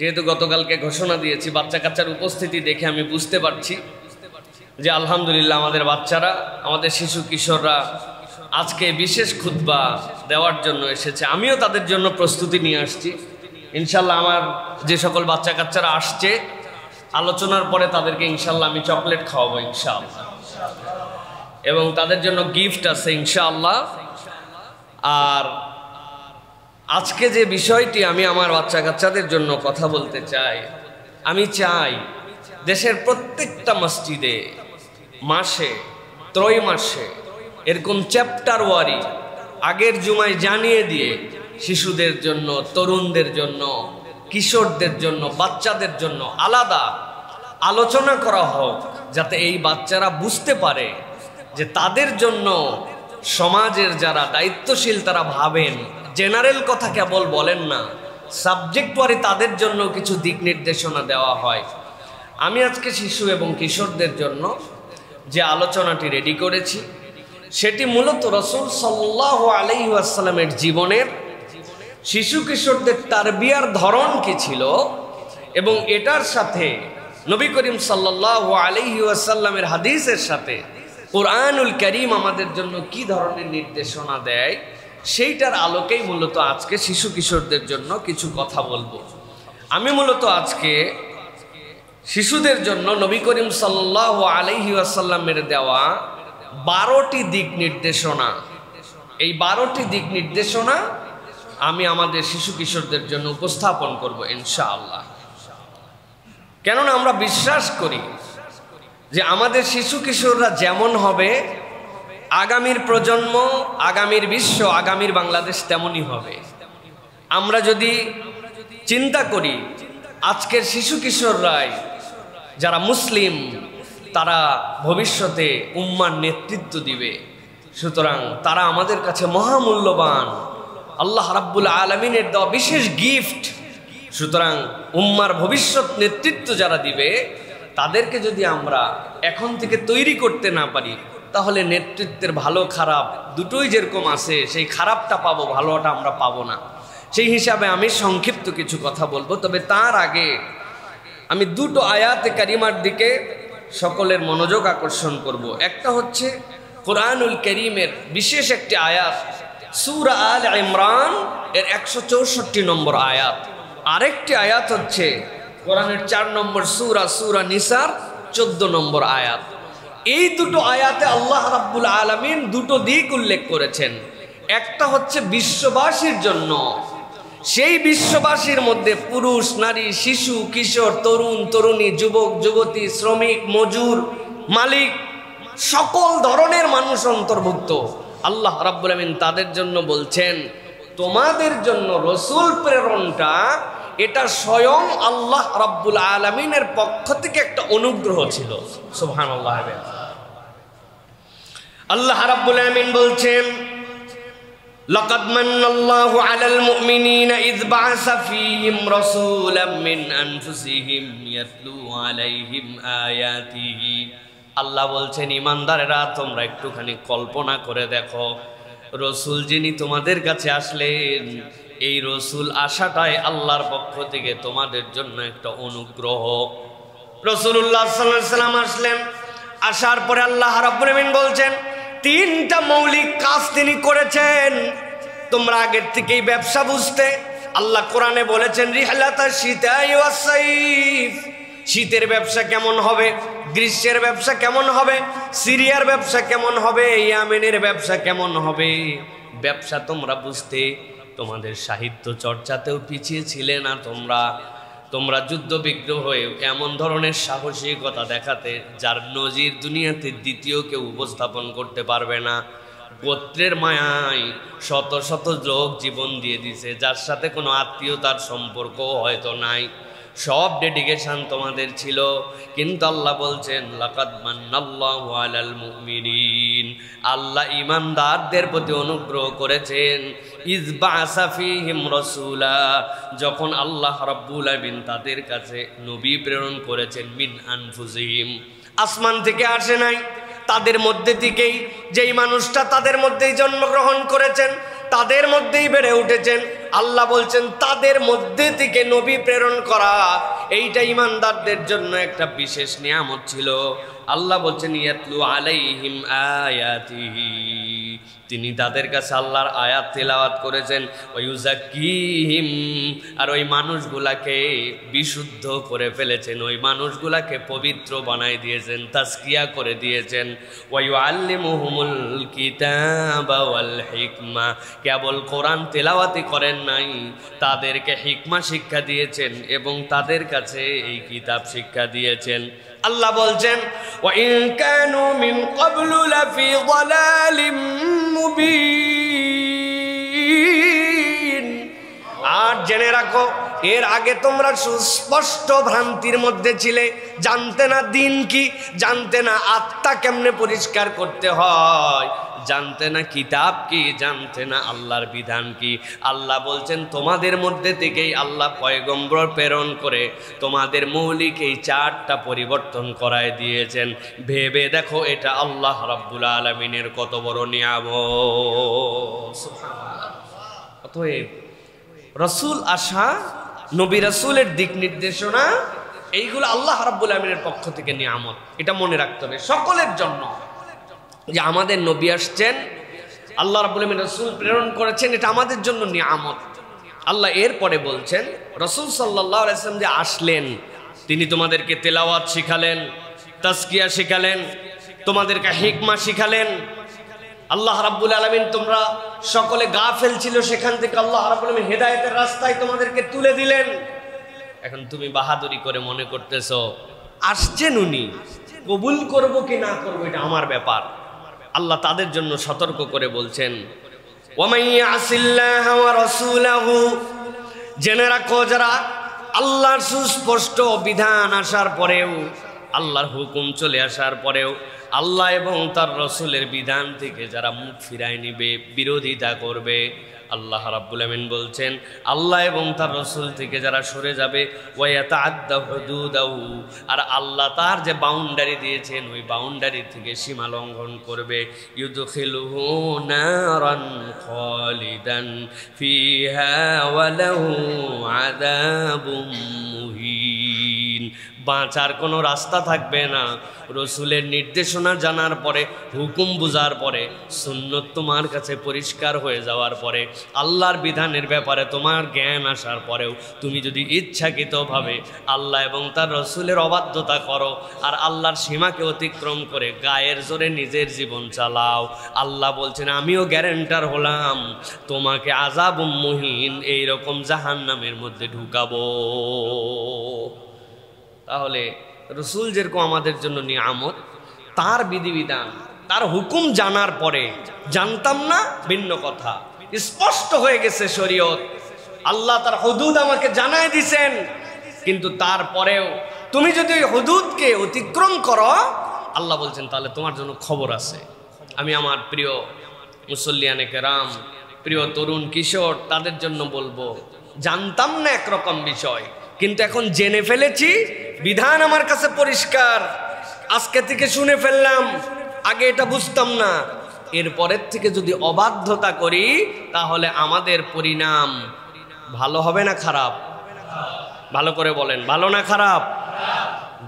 যেহেতু গতকালকে ঘোষণা দিয়েছি, বাচ্চা কাচ্চার উপস্থিতি দেখে আমি বুঝতে পারছি যে আলহামদুলিল্লাহ আমাদের বাচ্চারা, আমাদের শিশু কিশোররা আজকে বিশেষ খুতবা দেওয়ার জন্য এসেছে। আমিও তাদের জন্য প্রস্তুতি নিয়ে আসছি। ইনশাল্লাহ আমার যে সকল বাচ্চা কাচ্চারা আসছে, আলোচনার পরে তাদেরকে ইনশাল্লাহ আমি চকলেট খাওয়াবো ইনশাআল্লাহ, এবং তাদের জন্য গিফট আছে ইনশাআল্লাহ। আর আজকে যে বিষয়টি আমি আমার বাচ্চা কাচ্চাদের জন্য কথা বলতে চাই, আমি চাই দেশের প্রত্যেকটা মসজিদে মাসে ত্রৈমাসে এরকম চ্যাপ্টার ওয়ারি আগের জুমায় জানিয়ে দিয়ে শিশুদের জন্য, তরুণদের জন্য, কিশোরদের জন্য, বাচ্চাদের জন্য আলাদা আলোচনা করা হোক, যাতে এই বাচ্চারা বুঝতে পারে যে তাদের জন্য সমাজের যারা দায়িত্বশীল তারা ভাবেন, জেনারেল কথা কেবল বলেন না, সাবজেক্ট ওয়ারি তাদের জন্য কিছু দিক নির্দেশনা দেওয়া হয়। আমি আজকে শিশু এবং কিশোরদের জন্য যে আলোচনাটি রেডি করেছি সেটি মূলত রাসূল সাল্লাল্লাহু আলাইহি ওয়াসাল্লামের জীবনের শিশু কিশোরদের তারবিয়ার ধরন কি ছিল, এবং এটার সাথে নবী করিম সাল্লাল্লাহু আলাইহি ওয়াসাল্লামের হাদিসের সাথে কুরআনুল কারীম আমাদের জন্য কি ধরনের নির্দেশনা দেয়, সেইটার আলোকেই মূলত আজকে শিশু কিশোরদের জন্য কিছু কথা বলবো। আমি মূলত আজকে শিশুদের জন্য নবী করিম সাল্লাল্লাহু আলাইহি ওয়াসাল্লামের দেওয়া 12টি দিক নির্দেশনা, এই 12টি দিক নির্দেশনা আমি আমাদের শিশু কিশোরদের জন্য উপস্থাপন করব ইনশাআল্লাহ। কেননা আমরা বিশ্বাস করি যে আমাদের শিশু কিশোররা যেমন হবে, আগামীর প্রজন্ম, আগামীর বিশ্ব, আগামীর বাংলাদেশ তেমনই হবে। আমরা যদি চিন্তা করি আজকের শিশু কিশোররাই যারা মুসলিম, তারা ভবিষ্যতে উম্মার নেতৃত্ব দিবে, সুতরাং তারা আমাদের কাছে মহামূল্যবান, আল্লাহ রাব্বুল আলামিনের দেওয়া বিশেষ গিফট। সুতরাং উম্মার ভবিষ্যৎ নেতৃত্ব যারা দিবে, তাদেরকে যদি আমরা এখন থেকে তৈরি করতে না পারি, তাহলে নেতৃত্বের ভালো খারাপ দুটোই যেরকম আছে, সেই খারাপটা পাবো, ভালোটা আমরা পাবো না। সেই হিসাবে আমি সংক্ষিপ্ত কিছু কথা বলবো। তবে তার আগে আমি দুটো আয়াতে কারিমার দিকে সকলের মনোযোগ আকর্ষণ করব। একটা হচ্ছে কুরআনুল কারীমের বিশেষ একটি আয়াত, সূরা আল ইমরান এর 164 নম্বর আয়াত। আরেকটি আয়াত হচ্ছে কোরআনের 4 নম্বর সূরা, সূরা নিসার 14 নম্বর আয়াত। এই দুটো আয়াতে আল্লাহ রাব্বুল আলামিন দুটো দিক উল্লেখ করেছেন। একটা হচ্ছে বিশ্ববাসীর জন্য, সেই বিশ্ববাসীর মধ্যে পুরুষ, নারী, শিশু, কিশোর, তরুণ, তরুণী, যুবক, যুবতী, শ্রমিক, মজুর, মালিক, সকল ধরনের মানুষ অন্তর্ভুক্ত। আল্লাহ রাব্বুল আলামিন তাদের জন্য বলছেন, তোমাদের জন্য রসূল প্রেরণটা এটা স্বয়ং আল্লাহ রাব্বুল আলামিনের পক্ষ থেকে একটা অনুগ্রহ ছিল। সুবহানাল্লাহ। আল্লাহ রাব্বুল আলামিন বলছেন, লাকাদ মান্নাল্লাহু আলাল মুমিনিনা ইয বা'আসা ফীহিম রাসূলাম মিন আনফুসিহিম ইয়াতলু আলাইহিম আয়াতিহি। আল্লাহ বলছেন, ঈমানদারেরা তোমরা একটুখানি কল্পনা করে দেখো, রসূল যিনি তোমাদের কাছে আসলেন, এই রসূল আসাটাই আল্লাহর পক্ষ থেকে তোমাদের জন্য একটা অনুগ্রহ। রাসূলুল্লাহ সাল্লাল্লাহু আলাইহি ওয়াসাল্লাম আসলেন, আসার পরে আল্লাহ রাব্বুল আলামিন বলছেন 3টা মৌলিক কাজ তিনি করেছেন। তোমরা আগের থেকেই ব্যবসা বুঝতে, আল্লাহ কোরআনে বলেছেন রিহলাতাশ শীতাই ওয়াস সাইফ, শীতের ব্যবসা কেমন হবে, গ্রীষ্মের ব্যবসা কেমন হবে, সিরিয়ার ব্যবসা কেমন হবে, ইয়ামেনের ব্যবসা কেমন হবে, ব্যবসা তোমরা বুঝতে। তোমাদের সাহিত্য চর্চাতেও পিছিয়ে ছিলে না তোমরা যুদ্ধ বিগ্রহ হয়ে এমন ধরনের সাহসিকতা দেখাতে যার নজির দুনিয়াতে দ্বিতীয় কেউ উপস্থাপন করতে পারবে না। গোত্রের মায়ায় শত শত লোক জীবন দিয়ে দিছে, যার সাথে কোনো আত্মীয়তার সম্পর্ক হয়তো নাই, সব ডেডিকেশন তোমাদের ছিল। কিন্তু আল্লাহ বলছেন লাকাদ মান্নাল্লাহু আলাল মুমিনিন, আল্লাহ ঈমানদারদের প্রতি অনুগ্রহ করেছেন। ইয বা'আসা ফীহিম রাসূলা, যখন আল্লাহ রাব্বুল আলামিন তাদের কাছে নবী প্রেরণ করেছেন, মিন আনফুসিহিম, আসমান থেকে আসে নাই, তাদের মধ্যে থেকেই, যেই মানুষটা তাদের মধ্যেই জন্মগ্রহণ করেছেন, তাদের মধ্যেই বেড়ে উঠেছেন, আল্লাহ বলছেন তাদের মধ্যে থেকে নবী প্রেরণ করা এইটা ইমানদারদের জন্য একটা বিশেষ নিয়ামত ছিল। আল্লাহ বলছেন ইয়াতলু আলাইহিম আয়াতিহি, তিনি তাদের কাছে আল্লাহর আয়াত তেলাওয়াত করেছেন। ওয়ায়ুযাক্কিহিম, আর ওই মানুষগুলাকে বিশুদ্ধ করে ফেলেছেন, ওই মানুষগুলাকে পবিত্র বানাই দিয়েছেন, তাজকিয়া করে দিয়েছেন। ওয়ায়ুআল্লিমুহুমুল কিতাবা ওয়াল হিকমা, কেবল কোরআন তেলাওয়াতই করেন নাই, তাদেরকে হিকমা শিক্ষা দিয়েছেন এবং তাদের কাছে এই কিতাব শিক্ষা দিয়েছেন। আল্লাহ বলছেন ওয়া ইন কানু মিন ক্বাবলু লাফি যালালিম মুবিন, আর জেনে রাখো এর আগে তোমরা সুস্পষ্ট ভ্রান্তির মধ্যে ছিলে, জানতে না দিন কি, জানতে না আত্মা কেমনে পরিষ্কার করতে হয়, জানতে না কিতাব কি, জানতে না আল্লাহর বিধান কি। আল্লাহ বলছেন তোমাদের মধ্যে থেকেই আল্লাহ পয়গম্বর প্রেরণ করে তোমাদের মৌলিক এই চারটা পরিবর্তন করায় দিয়েছেন। ভেবে দেখো এটা আল্লাহ রাব্বুল আলামিনের কত বড় নিয়ামত। অতএব রসুল আসা, নবী রাসূলের দিক নির্দেশনা, এইগুলো আল্লাহ রাব্বুল আলামিনের পক্ষ থেকে নিয়ামত। এটা মনে রাখতে হবে সকলের জন্য, যে আমাদের নবী আসছেন, আল্লাহ রাব্বুল আলামিন রাসূল প্রেরণ করেছেন, এটা আমাদের জন্য নিয়ামত। আল্লাহ এরপরে বলছেন রাসূল সাল্লাল্লাহু আলাইহি ওয়াসাল্লাম যে আসলেন, তিনি তোমাদেরকে তেলাওয়াত শিখালেন, তাজকিয়া শিখালেন, তোমাদেরকে হিকমা শিখালেন। আল্লাহ রাব্বুল আলামিন তোমরা সকলে গাফেল ছিল, সেখান থেকে আল্লাহ রাব্বুল আলামিন হেদায়েতের রাস্তায় তোমাদেরকে তুলে দিলেন। এখন তুমি বাহাদুরি করে মনে করতেছো আসছেন উনি, কবুল করব কি না করব এটা আমার ব্যাপার। আল্লাহ তাদের জন্য সতর্ক করে বলছেন ওয়ামান ইয়াসিল্লাহ ওয়া রাসূলাহু, জেনে রাখো যারা আল্লাহর সুস্পষ্ট বিধান আসার পরেও, আল্লাহর হুকুম চলে আসার পরেও আল্লাহ এবং তার রসুলের বিধান থেকে যারা মুখ ফিরায় নিবে, বিরোধিতা করবে, আল্লাহ রাব্বুল আমিন বলছেন আল্লাহ এবং তার রসুল থেকে যারা সরে যাবে, ওয়ায়াতাআদ্দা হুদুদাহু, আর আল্লাহ তার যে বাউন্ডারি দিয়েছেন ওই বাউন্ডারি থেকে সীমা লঙ্ঘন করবে, ইউদখিলুহু নারান খালিদান ফিহা ওয়া লাহু আযাবুম মুহিন, বাঁচার কোনো রাস্তা থাকবে না। রসুলের নির্দেশনা জানার পরে, হুকুম বুঝার পরে, সুন্নত তোমার কাছে পরিষ্কার হয়ে যাওয়ার পরে, আল্লাহর বিধানের ব্যাপারে তোমার জ্ঞান আসার পরেও তুমি যদি ইচ্ছাকৃতভাবে আল্লাহ এবং তার রসুলের অবাধ্যতা করো আর আল্লাহর সীমাকে অতিক্রম করে গায়ের জোরে নিজের জীবন চালাও, আল্লাহ বলছেন আমিও গ্যারান্টার হলাম তোমাকে আযাবুম মুহিন, এইরকম জাহান্নামের মধ্যে ঢুকাবো। তাহলে রসুল যেরকম আমাদের জন্য নিয়ামত, তার বিধিবিধান, তার হুকুম জানার পরে, জানতাম না ভিন্ন কথা, স্পষ্ট হয়ে গেছে শরীয়ত, আল্লাহ তার হুদুদ আমাকে জানায় দিছেন, কিন্তু তারপরেও তুমি যদি ওই হুদুদকে অতিক্রম করো, আল্লাহ বলছেন তাহলে তোমার জন্য খবর আছে। আমি আমার প্রিয় মুসল্লিয়ানে কেরাম, প্রিয় তরুণ কিশোর, তাদের জন্য বলবো, জানতাম না একরকম বিষয়, কিন্তু এখন জেনে ফেলেছি, বিধান আমার কাছে পরিষ্কার, আজকে থেকে শুনে ফেললাম, আগে এটা বুঝতাম না, এরপরের থেকে যদি অবাধ্যতা করি তাহলে আমাদের পরিণাম ভালো হবে না খারাপ? ভালো করে বলেন, ভালো না খারাপ?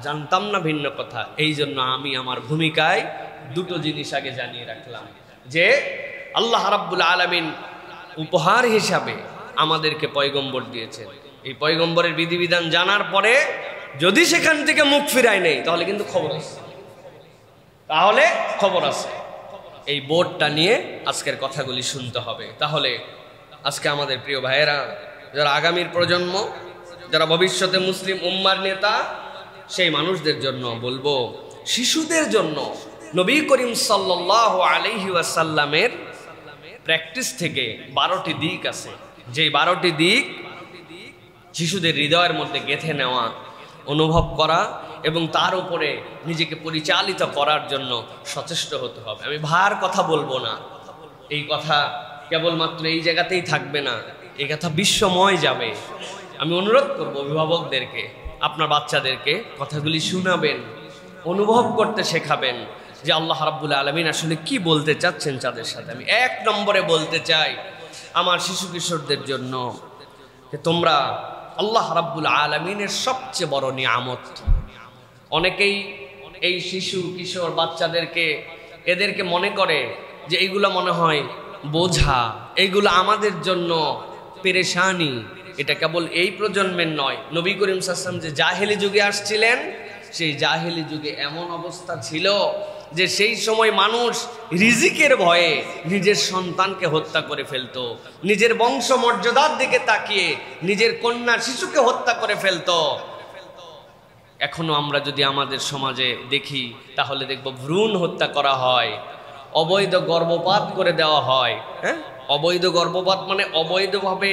জানতাম না ভিন্ন কথা। এই জন্য আমি আমার ভূমিকায় দুটো জিনিস আগে জানিয়ে রাখলাম, যে আল্লাহ রাব্বুল আলামিন উপহার হিসাবে আমাদেরকে পয়গম্বর দিয়েছেন, এই পয়গম্বরের বিধিবিধান জানার পরে যদি সেখান থেকে মুখ ফিরায় নেই তাহলে কিন্তু খবর আছে, তাহলে খবর আছে। এই বোর্ডটা নিয়ে আজকের কথাগুলি শুনতে হবে। তাহলে আজকে আমাদের প্রিয় ভাইয়েরা, যারা আগামীর প্রজন্ম, যারা ভবিষ্যতে মুসলিম উম্মার নেতা, সেই মানুষদের জন্য বলবো, শিশুদের জন্য নবী করিম সাল্লাল্লাহু আলাইহি ওয়াসাল্লামের প্র্যাকটিস থেকে 12টি দিক আছে, যেই 12টি দিক শিশুদের হৃদয়ের মধ্যে গেঁথে নেওয়া, অনুভব করা এবং তার উপরে নিজেকে পরিচালিত করার জন্য সচেষ্ট হতে হবে। আমি ভার কথা বলবো না, এই কথা কেবলমাত্র এই জায়গাতেই থাকবে না, এই কথা বিশ্বময় যাবে। আমি অনুরোধ করব অভিভাবকদেরকে, আপনার বাচ্চাদেরকে কথাগুলি শোনাবেন, অনুভব করতে শেখাবেন যে আল্লাহ রাব্বুল আলামিন আসলে কি বলতে চাচ্ছেন তাদের সাথে। আমি 1 নম্বরে বলতে চাই, আমার শিশু কিশোরদের জন্য যে তোমরা আল্লাহ রাব্বুল আলামিনের সবচেয়ে বড় নিয়ামত। অনেকেই এই শিশু কিশোর বাচ্চাদেরকে এদেরকে মনে করে যে এইগুলো মনে হয় বোঝা, এইগুলো আমাদের জন্য পেরেশানি। এটা কেবল এই প্রজন্মের নয়, নবী করিম সাল্লাল্লাহু আলাইহি ওয়াসাল্লাম যে জাহেলি যুগে আসছিলেন, সেই জাহেলি যুগে এমন অবস্থা ছিল যে সেই সময় মানুষ রিজিকের ভয়ে নিজের সন্তানকে হত্যা করে ফেলতো, নিজের বংশ মর্যাদার দিকে তাকিয়ে নিজের কন্যা শিশুকে হত্যা করে ফেলতো। এখনো আমরা যদি আমাদের সমাজে দেখি তাহলে দেখব ভ্রূণ হত্যা করা হয়, অবৈধ গর্ভপাত করে দেওয়া হয়। হ্যাঁ, অবৈধ গর্ভপাত মানে অবৈধভাবে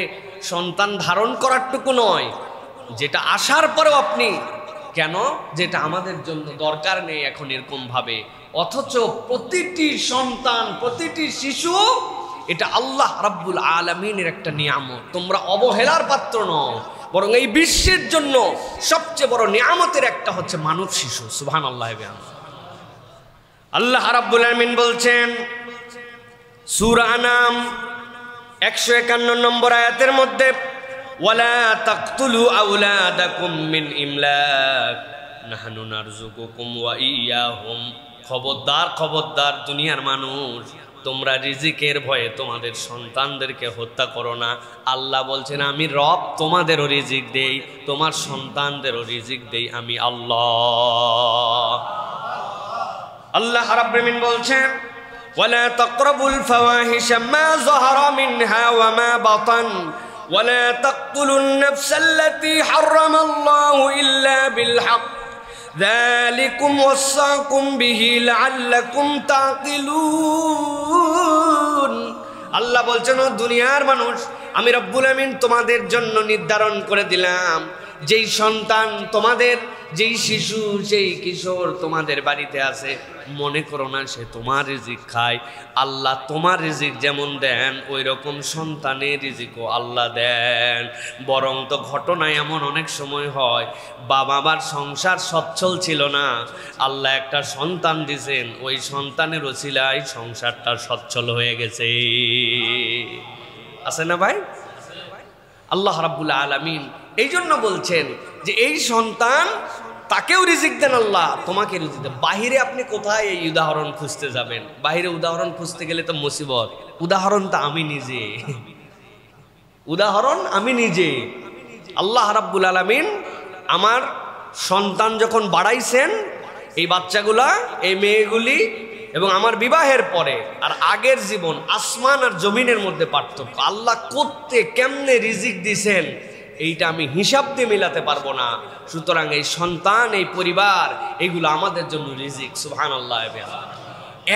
সন্তান ধারণ করারটুকু নয়, যেটা আসার পরেও আপনি কেন, যেটা আমাদের জন্য দরকার নেই এখন এরকম ভাবে, অথচ প্রতিটি সন্তান প্রতিটি শিশু এটা আল্লাহ রাব্বুল আলামিনের একটা নিয়ামত। তোমরা অবহেলার পাত্র নও, বরং এই বিশ্বের জন্য সবচেয়ে বড় নিয়ামতের একটা হচ্ছে মানব শিশু। সুবহানাল্লাহ। আল্লাহ রাব্বুল আলামিন বলছেন সূরা আনাম 151 নম্বর আয়াতের মধ্যে, ওয়ালা তাকতুলু আওলাদাকুম মিন ইমলাক নাহনু নারযুকুকুম ওয়া ইয়াহুম। খবরদার খবরদার দুনিয়ার মানুষ, তোমরা রিজিকের ভয়ে তোমাদের সন্তানদেরকে হত্যা করো না। আল্লাহ বলছেন আমি রব তোমাদেরও রিজিক দেই, তোমার সন্তানদেরও রিজিক দেই আমি আল্লাহ। আল্লাহ রাব্বুল আলামিন বলছেন ওয়ালা তাকরাবুল ফাওয়াহিশা মা যাহারা মিনহা ওয়া মা বাতান ওয়ালা তাকতুলুন নাফসাল্লাতী হারামাল্লাহু ইল্লা বিল হক যালিকুম ওয়াসাকুম বিহি লাআল্লাকুম তাকিলুন। আল্লাহ বলছেন ও দুনিয়ার মানুষ, আমি রব্বুল আমিন তোমাদের জন্য নির্ধারণ করে দিলাম, যেই সন্তান তোমাদের, যেই শিশু যেই কিশোর তোমাদের বাড়িতে আছে, মনে করো না সে তোমার রিজিক খায়। আল্লাহ তোমার রিজিক যেমন দেন ওই রকম সন্তানের রিজিকও আল্লাহ দেন। বরং তো ঘটনা এমন অনেক সময় হয়, বাবা মার সংসার সচ্ছল ছিল না, আল্লাহ একটা সন্তান দিয়েছেন, ওই সন্তানের ওসিলায় সংসারটা সচ্ছল হয়ে গেছে। আছে না ভাই? আল্লাহ রাব্বুল আলামিন এই জন্য বলছেন যে এই সন্তান তাকেও রিজিক দেন আল্লাহ, তোমাকে রিজিক দেন। বাহিরে আপনি কোথায় এই উদাহরণ খুঁজতে যাবেন? বাহিরে উদাহরণ খুঁজতে গেলে তো মুসিবত। উদাহরণটা আমি নিজে, উদাহরণ আমি নিজে। আল্লাহ রাব্বুল আলামিন আমার সন্তান যখন বাড়াইছেন, এই বাচ্চাগুলা, এই মেয়েগুলি, এবং আমার বিবাহের পরে আর আগের জীবন, আসমান আর জমিনের মধ্যে পার্থক্য। আল্লাহ করতে কেমনে রিজিক দিছেন এইটা আমি হিসাব দিয়ে মিলাতে পারবো না। সুতরাং এই সন্তান, এই পরিবার, এগুলো আমাদের জন্য রিজিক। সুবহানাল্লাহ।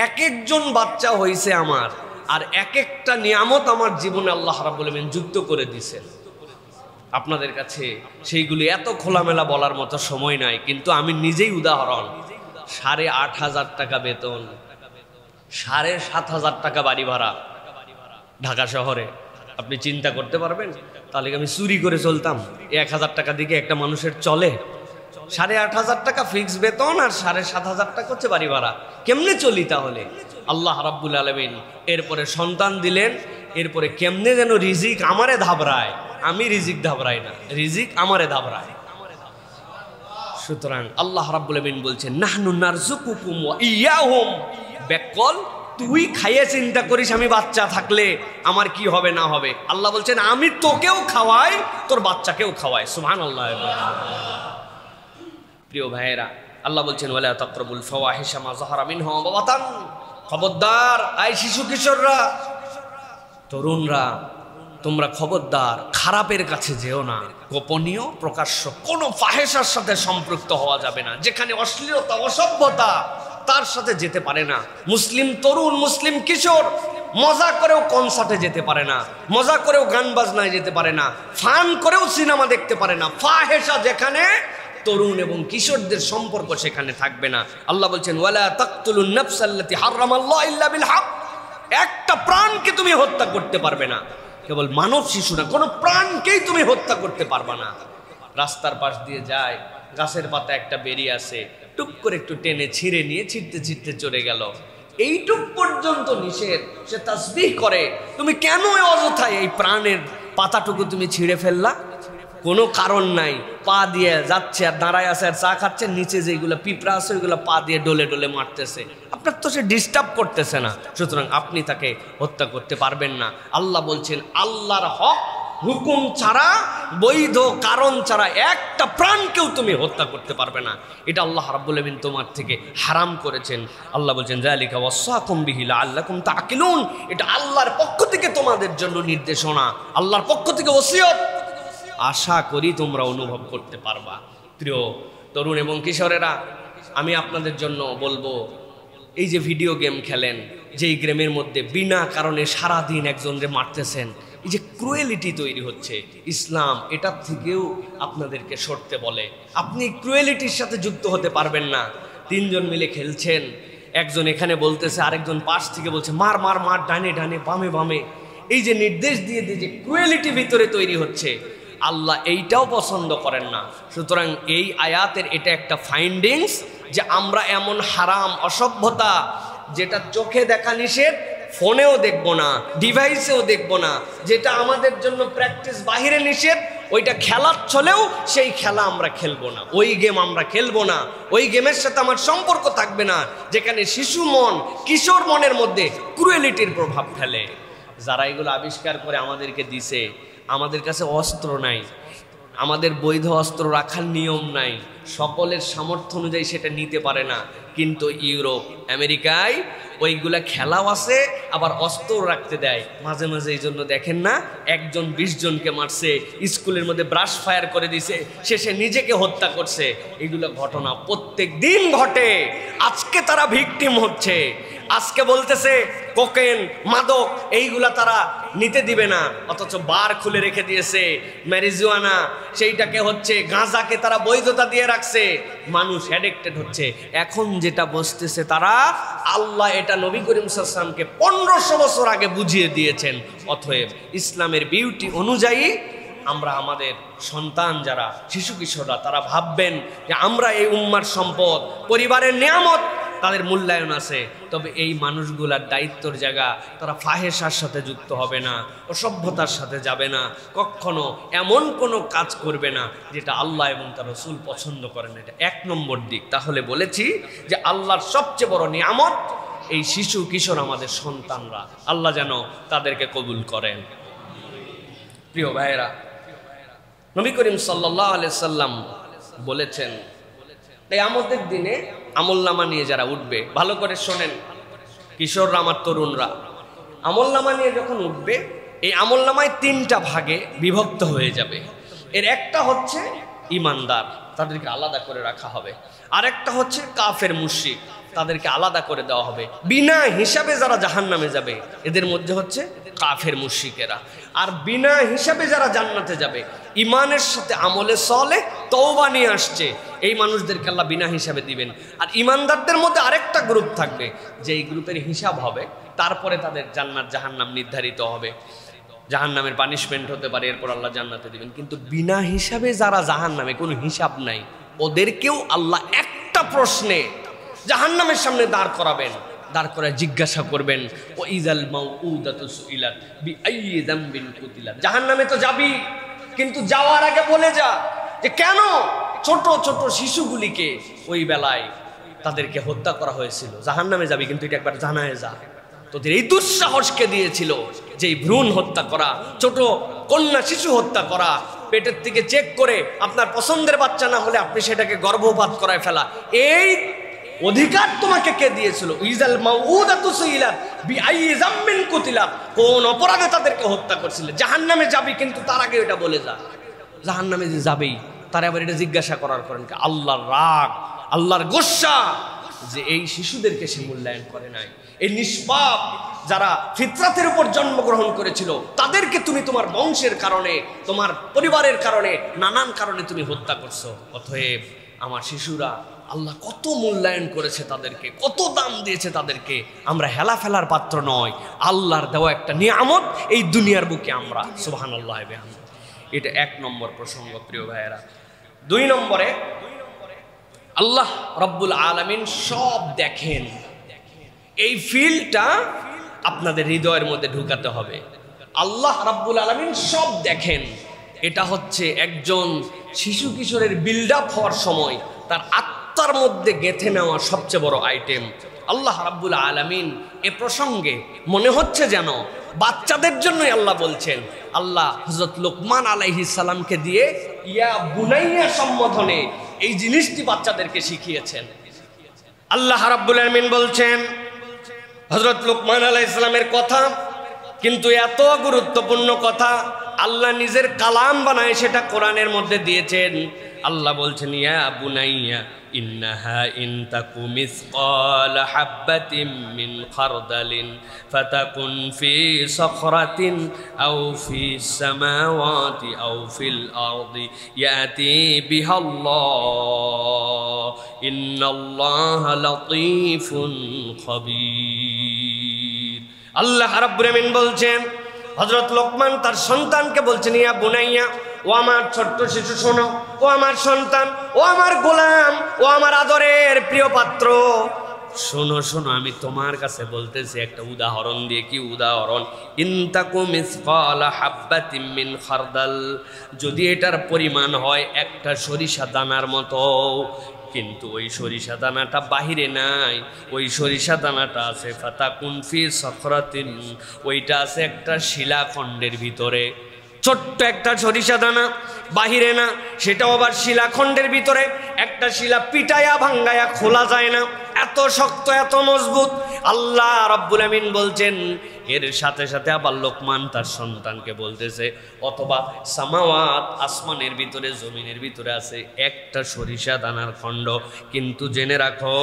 এক একজন বাচ্চা হয়েছে আমার, আর এক একটা নিয়ামত আমার জীবনে আল্লাহ রাব্বুল আমিন যুক্ত করে দিয়েছেন। আপনাদের কাছে সেইগুলি এত খোলামেলা বলার মতো সময় নাই, কিন্তু আমি নিজেই উদাহরণ। 8,500 টাকা বেতন, 7,500 টাকা বাড়ি ভাড়া ঢাকা শহরে। আপনি চিন্তা করতে পারবেন? তাহলে আমি চুরি করে চলতাম? 1,000 টাকা দিকে একটা মানুষের চলে? 8,500 টাকা ফিক্স বেতন আর 7,500 টাকা হচ্ছে বাড়ি ভাড়া। কেমনে চলি তাহলে? আল্লাহ রাব্বুল আলামিন এরপরে সন্তান দিলেন, এরপরে কেমনে যেন রিজিক আমারে ধাবরায়। আমি রিজিক ধাবরাই না, রিজিক আমারে ধাবরায়। সুতরাং আল্লাহ রাব্বুল আমিন বলছেন নাহনু নারযুকুকুম ওয়া ইয়াহুম। বেকল তুই খাইয়ে চিন্তা করিস আমি বাচ্চা থাকলে আমার কি হবে না হবে। আল্লাহ বলছেন আমি তোকেও খাওয়াই, তোর বাচ্চাকেও খাওয়াই। সুবহানাল্লাহ। প্রিয় ভাইয়েরা, আল্লাহ বলছেন ওয়ালা তাকরাবুল ফাওয়াহিশা মা যাহারা মিনহা ওয়া বাতান। খবরদার এই শিশু কিশোররা, তরুণরা, তোমরা খবরদার খারাপের কাছে যেও না। গোপনীয় প্রকাশ্য কোনো ফাহেশার সাথে সম্পৃক্ত হওয়া যাবে না। যেখানে অশ্লীলতা, অসভ্যতা, তার সাথে যেতে পারে না। মুসলিম তরুণ, মুসলিম কিশোর মজা করেও কনসার্টে যেতে পারে না, মজা করেও গান বাজনায় যেতে পারে না, ফান করেও সিনেমা দেখতে পারে না। ফাহেশা যেখানে, তরুণ এবং কিশোরদের সম্পর্ক সেখানে থাকবে না। আল্লাহ বলছেন ওয়ালা তাকতুলুন নাফসাল্লাতী হারামাল্লাহু ইল্লা বিল হক। একটা প্রাণকে তুমি হত্যা করতে পারবে না। কেবল মানব শিশু না, কোনো প্রাণকেই তুমি হত্যা করতে পারবা না। রাস্তার পাশ দিয়ে যায়, গাছের পাতা একটা বেরিয়ে আসে, টুক করে একটু টেনে ছিঁড়ে নিয়ে ছিঁড়তে ছিঁড়তে চলে গেল। এইটুক পর্যন্ত নিষেধ, সে তাসবিহ করে, তুমি কেন অযথায় এই প্রাণের পাতাটুকু তুমি ছিঁড়ে ফেললা? কোনো কারণ নাই, পা দিয়ে যাচ্ছে আর দাঁড়ায় আছে আর চা খাচ্ছে, নিচে যেগুলো পিঁপড়া আছে ওইগুলো পা দিয়ে ডলে ডলে মারতেছে, আপনার তো সে ডিস্টার্ব করতেছে না, সুতরাং আপনি তাকে হত্যা করতে পারবেন না। আল্লাহ বলছেন আল্লাহর হক হুকুম ছাড়া, বৈধ কারণ ছাড়া একটা প্রাণকেও তুমি হত্যা করতে পারবে না, এটা আল্লাহ রাব্বুল আলামিন তোমার থেকে হারাম করেছেন। আল্লাহ বলছেন যালিকা ওয়াসাকুম বিহি লাআল্লাকুম তাকিলুন, এটা আল্লাহর পক্ষ থেকে তোমাদের জন্য নির্দেশনা, আল্লাহর পক্ষ থেকে ওসিয়ত, আশা করি তোমরা অনুভব করতে পারবা। প্রিয় তরুণ এবং কিশোরেরা, আমি আপনাদের জন্য বলবো, এই যে ভিডিও গেম খেলেন, যেই গেমের মধ্যে বিনা কারণে সারাদিন একজনকে মারতেছেন, এই যে ক্রুয়েলিটি তৈরি হচ্ছে, ইসলাম এটার থেকেও আপনাদেরকে সরতে বলে। আপনি ক্রুয়েলিটির সাথে যুক্ত হতে পারবেন না। তিনজন মিলে খেলছেন, একজন এখানে বলতেছে, আরেকজন পাশ থেকে বলছে মার মার মার, ডানে ডানে বামে বামে, এই যে নির্দেশ দিয়ে দিয়ে যে ক্রুয়েলিটি ভিতরে তৈরি হচ্ছে, আল্লাহ এইটাও পছন্দ করেন না। সুতরাং এই আয়াতের এটা একটা ফাইন্ডিংস যে আমরা এমন হারাম অসভ্যতা যেটা চোখে দেখা নিষেধ, ফোনেও দেখবো না, ডিভাইসেও দেখবো না, যেটা আমাদের জন্য প্র্যাকটিস বাহিরে নিষেধ, ওইটা খেলার ছলেও সেই খেলা আমরা খেলবো না, ওই গেম আমরা খেলবো না, ওই গেমের সাথে আমার সম্পর্ক থাকবে না যেখানে শিশু মন, কিশোর মনের মধ্যে ক্রুয়েলিটির প্রভাব ফেলে। যারা এগুলো আবিষ্কার করে আমাদেরকে দিছে, আমাদের কাছে অস্ত্র নাই, আমাদের বৈধ অস্ত্র রাখার নিয়ম নাই, সকলের সামর্থ্য অনুযায়ী সেটা নিতে পারে না, কিন্তু ইউরোপ আমেরিকায় ওইগুলা খেলাও আছে, আবার অস্ত্র রাখতে দেয় মাঝে মাঝে। এই জন্য দেখেন না, একজন 20 জনকে মারছে, স্কুলের মধ্যে ব্রাশ ফায়ার করে দিছে, শেষে নিজেকে হত্যা করছে। এগুলো ঘটনা প্রত্যেক দিন ঘটে। আজকে তারা ভিকটিম হচ্ছে, আজকে বলতেছে কোকেন, মাদক এইগুলা তারা নিতে দিবে না, অথচ বার খুলে রেখে দিয়েছে। ম্যারিজুয়ানা সেইটাকে হচ্ছে, গাঁজাকে তারা বৈধতা দিয়ে রাখছে, মানুষ অ্যাডিক্টেড হচ্ছে। এখন যেটা বসতেছে তারা, আল্লাহ এটা নবী করিম সাল্লাল্লাহু আলাইহি ওয়াসাল্লামকে 1500 বছর আগে বুঝিয়ে দিয়েছেন। অতএব ইসলামের বিউটি অনুযায়ী আমরা আমাদের সন্তান যারা শিশু কিশোররা, তারা ভাববেন যে আমরা এই উম্মার সম্পদ, পরিবারের নিয়ামত, তাদের মূল্যায়ন আছে। তবে এই মানুষগুলার দায়িত্বর জায়গা, তারা ফাহেসার সাথে যুক্ত হবে না, অসভ্যতার সাথে যাবে না, কখনো এমন কোনো কাজ করবে না যেটা আল্লাহ এবং তার রাসূল পছন্দ করেন। এটা 1 নম্বর দিক। তাহলে বলেছি যে আল্লাহর সবচেয়ে বড় নিয়ামত এই শিশু কিশোর, আমাদের সন্তানরা, আল্লাহ যেন তাদেরকে কবুল করেন। প্রিয় ভাইয়েরা, নবী করিম সাল্লাল্লাহু আলাইহি সাল্লাম বলেছেন, কিয়ামতের দিনে আমলনামা নিয়ে যারা উঠবে, ভালো করে শোনেন কিশোররা, আমার তরুণরা, আমলনামা নিয়ে যখন উঠবে, এই আমলনামায় 3টা ভাগে বিভক্ত হয়ে যাবে। এর একটা হচ্ছে ইমানদার, তাদেরকে আলাদা করে রাখা হবে। আরেকটা হচ্ছে কাফের মুশরিক, তাদেরকে আলাদা করে দেওয়া হবে। বিনা হিসাবে যারা জাহান্নামে যাবে, এদের মধ্যে হচ্ছে কাফের মুশরিকেরা। আর বিনা হিসাবে যারা জান্নাতে যাবে, ইমানের সাথে আমলে সলে তওবা নিয়ে আসছে, এই মানুষদেরকে আল্লাহ বিনা হিসাবে দিবেন। আর ইমানদারদের মধ্যে আরেকটা গ্রুপ থাকবে, যে এই গ্রুপের হিসাব হবে, তারপরে তাদের জান্নাত জাহান্নাম নির্ধারিত হবে, জাহান্নামের পানিশমেন্ট হতে পারে, এরপর আল্লাহ জান্নাতে দিবেন। কিন্তু বিনা হিসাবে যারা জাহান্নামে, কোনো হিসাব নাই, ওদেরকেও আল্লাহ একটা প্রশ্নে জাহান্নামের সামনে দাঁড় করাবেন, দাঁড় করে জিজ্ঞাসা করবেন, ও ইজাল মাউউদাতু সুইলাত বিআইয়ি যামবিন কুতিলাত। জাহান্নামে তো যাবি, কিন্তু যাওয়ার আগে বলে যা যে কেন ছোট ছোট শিশুগুলিকে ওই বেলায় তাদেরকে হত্যা করা হয়েছিল। জাহান্নামে যাবি, কিন্তু এটা একবার জানায় যা। তোদের এই দুঃসাহসকে দিয়েছিল যে ভ্রূণ হত্যা করা, ছোট কন্যা শিশু হত্যা করা, পেটের থেকে চেক করে আপনার পছন্দের বাচ্চা না হলে আপনি সেটাকে গর্ভপাত করায় ফেলা, এই অধিকার তোমাকে কে দিয়েছিল? ইজাল মাউউদাতু সুইলাত বিআইয়ি যামবিন কুতিলাত, কোন অপরাধে তাদেরকে হত্যা করছিলে। জাহান্নামে যাবি, কিন্তু তার আগে এটা বলে যা। জাহান্নামে যে যাবেই, তারা আবার এটা জিজ্ঞাসা করার কারণ কি? আল্লাহর রাগ, আল্লাহর গোসা যে এই শিশুদেরকে সে মূল্যায়ন করে নাই। এই নিষ্পাপ যারা ফিতরাতের উপর জন্মগ্রহণ করেছিল, তাদেরকে তুমি তোমার বংশের কারণে, তোমার পরিবারের কারণে, নানান কারণে তুমি হত্যা করছো। অতএব আমার শিশুরা, আল্লাহ কত মূল্যায়ন করেছে তাদেরকে, কত দাম দিয়েছে তাদেরকে। আমরা হেলা ফেলার পাত্র নয়, আল্লাহর দেওয়া একটা নিয়ামত এই দুনিয়ার বুকে আমরা সুবহানাল্লাহ বিহামদিহি। এটা 1 নম্বর প্রসঙ্গ। প্রিয় ভাইয়েরা, 2 নম্বরে আল্লাহ রাব্বুল আলামিন সব দেখেন, এই ফিলটা আপনাদের হৃদয়ের মধ্যে ঢুকাতে হবে। আল্লাহ রাব্বুল আলামিন সব দেখেন। এটা হচ্ছে একজন শিশু কিশোরের বিল্ড আপ হওয়ার সময় তার আত্মার মধ্যে গেঁথে নেওয়া সবচেয়ে বড় আইটেম। আল্লাহ রাব্বুল আলামিন এ প্রসঙ্গে মনে হচ্ছে যেন বাচ্চাদের জন্যই আল্লাহ বলছেন। আল্লাহ হযরত লোকমান আলাইহিস সালামকে দিয়ে ইয়া বুনাইয়া সম্বোধনে এই জিনিসটি বাচ্চাদেরকে শিখিয়েছেন। আল্লাহ রাব্বুল আলামিন বলছেন হযরত লোকমান আলাইহিস সালামের কথা, কিন্তু এত গুরুত্বপূর্ণ কথা আল্লাহ নিজের কালাম বানায় সেটা কোরআনের মধ্যে দিয়েছেন। আল্লাহ বলছেন ইয়া বুনাইয়া ইন্নাহা ইন তাকু মিসকাল হাববাতিন মিন খারদালিন ফাতাকুন ফি সাখরাতিন আও ফিস সামাওয়াতি আও ফিল আরদি ইয়াতি বিহাল্লাহ ইন্নাল্লাহা লাতীফুন খাবীর। আল্লাহ রাব্বুল আমিন বলছেন হযরত লোকমান তার সন্তানকে বলছেন ইয়া বুনাইয়া, ও আমার ছোট্ট শিশু শোনো, ও আমার সন্তান, ও আমার গোলাম, ও আমার আদরের প্রিয় পাত্র, শোনো শোনো, আমি তোমার কাছে বলতেছি একটা উদাহরণ দিয়ে। কি উদাহরণ? ইনতাকু মিসকালা হাববাতিন মিন খারদাল, যদি এটার পরিমাণ হয় একটা সরিষা দানার মতো, কিন্তু ওই সরিষা দানাটা বাহিরে নাই, ওই সরিষা দানাটা আছে ফাতাকুন ফি সাখরাতিন, ওইটা আছে একটা শিলাখণ্ডের ভিতরে। ছোট্ট একটা সরিষা দানা, বাহিরে না, সেটাও আবার শিলাখণ্ডের ভিতরে। একটা শিলা পিটায়া ভাঙ্গায়া খোলা যায় না, এত শক্ত এত মজবুত। আল্লাহ রাব্বুল আমিন বলছেন এর সাথে সাথে আবার লোকমান তার সন্তানকে বলতেছে অথবা সামাওয়াত, আসমানের ভিতরে জমিনের ভিতরে আছে একটা সরিষা দানার খণ্ড, কিন্তু জেনে রাখো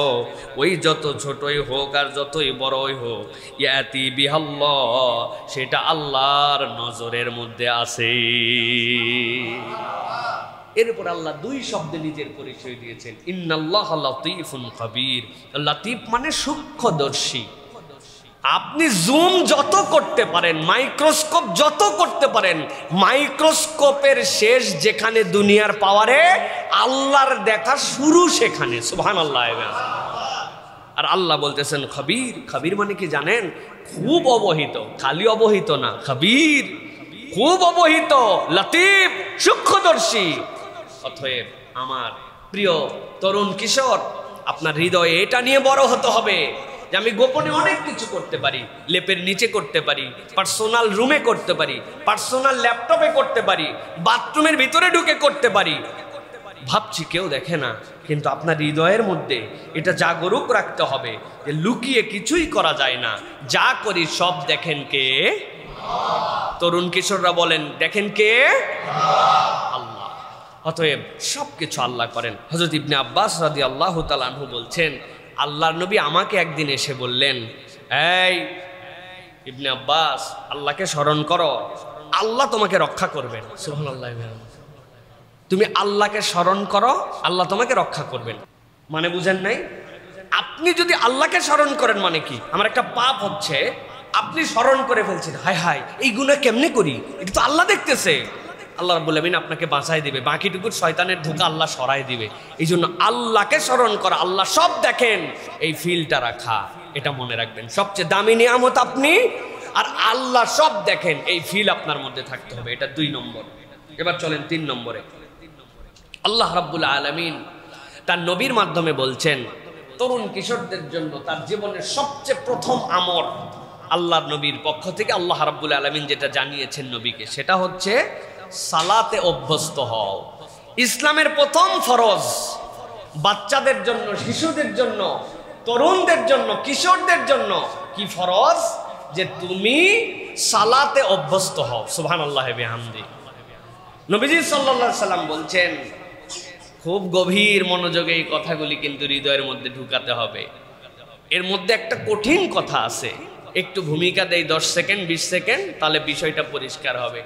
ওই যত ছোটই হোক আর যতই বড়ই হোক ইয়াতি বিহাল্লাহ, সেটা আল্লাহর নজরের মধ্যে আছে। এরপর আল্লাহ দুই শব্দে নিজের পরিচয় দিয়েছেন, ইন্নাল্লাহা লাতীফুন খাবীর। লাতীফ মানে সূক্ষ্মদর্শী। আপনি জুম যত করতে পারেন, মাইক্রোস্কোপ যত করতে পারেন, মাইক্রোস্কোপের শেষ যেখানে দুনিয়ার পাওয়ারে, আল্লাহর দেখা শুরু সেখানে। সুবহানাল্লাহ। আর আল্লাহ বলতেছেন খাবীর। খাবীর মানে কি জানেন? খুব অবহিত, খালি অবহিত না, খাবীর খুব অবহিত, লতীফ সূক্ষ্মদর্শী। অতএব আমার প্রিয় তরুণ কিশোর, আপনার হৃদয়ে এটা নিয়ে বড় হতে হবে যে আমি গোপনে অনেক কিছু করতে পারি, লেপের নিচে করতে পারি, পার্সোনাল রুমে করতে পারি, পার্সোনাল ল্যাপটপে করতে পারি, বাথরুমের ভিতরে ঢুকে করতে পারি। ভাবছি কেউ দেখে না, কিন্তু আপনার হৃদয়ের মধ্যে এটা জাগরুক রাখতে হবে যে লুকিয়ে কিছুই করা যায় না, যা করি সব দেখেন কে? তরুণ কিশোররা বলেন দেখেন কে? আল্লাহ। অতএব সবকিছু আল্লাহ করেন। হযরত ইবনে আব্বাস রাদিয়াল্লাহু তাআলা আনহু বলছেন আল্লাহর নবী আমাকে একদিন এসে বললেন, এই ইবনে আব্বাস, আল্লাহকে স্মরণ করো, আল্লাহ তোমাকে রক্ষা করবেন। সুবহানাল্লাহ। তুমি আল্লাহকে স্মরণ করো, আল্লাহ তোমাকে রক্ষা করবেন। মানে বুঝেন নাই? আপনি যদি আল্লাহকে স্মরণ করেন মানে কি? আমার একটা পাপ হচ্ছে, আপনি স্মরণ করে ফেলছেন, হায় হায় এই গুনাহ কেমনে করি, এটা তো আল্লাহ দেখতেছে। আল্লাহ রাব্বুল আমিন আপনাকে বাঁচাই দিবে, বাকিটুকু শয়তানের ধোঁকা আল্লাহ সরাই দিবে। এই জন্য আল্লাহকে স্মরণ করা, আল্লাহ সব দেখেন, এই ফিলটা রাখা, এটা মনে রাখবেন। সবচেয়ে দামি নিয়ামত আপনি, আর আল্লাহ সব দেখেন, এই ফিল আপনার মধ্যে থাকতে হবে। এটা 2 নম্বর। এবার চলেন 3 নম্বরে। আল্লাহ রাব্বুল আলামিন তার নবীর মাধ্যমে বলছেন তরুণ কিশোরদের জন্য তার জীবনের সবচেয়ে প্রথম আমর আল্লাহর নবীর পক্ষ থেকে আল্লাহ রাব্বুল আলামিন যেটা জানিয়েছেন নবীকে, সেটা হচ্ছে সালাতে অভ্যস্ত হও। ইসলামের প্রথম ফরজ বাচ্চাদের জন্য, শিশুদের জন্য, তরুণদের জন্য, কিশোরদের জন্য কি ফরজ? যে তুমি সালাতে অভ্যস্ত হও। সুবহানাল্লাহ বিহামদি। নবীজি সাল্লাল্লাহু আলাইহি সাল্লাম বলছেন, খুব গভীর মনোযোগে এই কথাগুলি কিন্তু হৃদয়ের মধ্যে ঢুকাতে হবে। এর মধ্যে একটা কঠিন কথা আছে, একটু ভূমিকা দেই 10 সেকেন্ড 20 সেকেন্ড, তাহলে বিষয়টা পরিষ্কার হবে।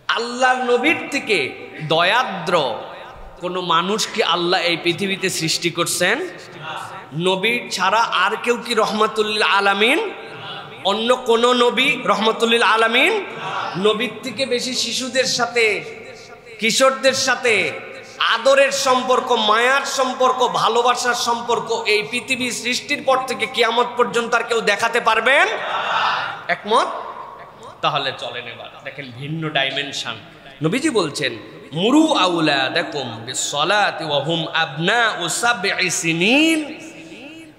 আল্লাহর নবীর থেকে দয়াদ্র কোনো মানুষ কি আল্লাহ এই পৃথিবীতে সৃষ্টি করছেন? নবী ছাড়া আর কেউ কি রহমাতুল্লিল আলামিন? অন্য কোন নবী রহমাতুল্লিল আলামিন? নবীর থেকে বেশি শিশুদের সাথে, কিশোরদের সাথে আদরের সম্পর্ক, মায়ার সম্পর্ক, ভালোবাসার সম্পর্ক এই পৃথিবী সৃষ্টির পর থেকে কিয়ামত পর্যন্ত আর কেউ দেখাতে পারবেন? একমত? তাহলে চলেন এবার দেখেন ভিন্ন ডাইমেনশন। নবীজি বলছেন মুরু আউলাদাকুম বিসসালাতি ওয়া হুম আবনাউ সাবঈ সিনিন।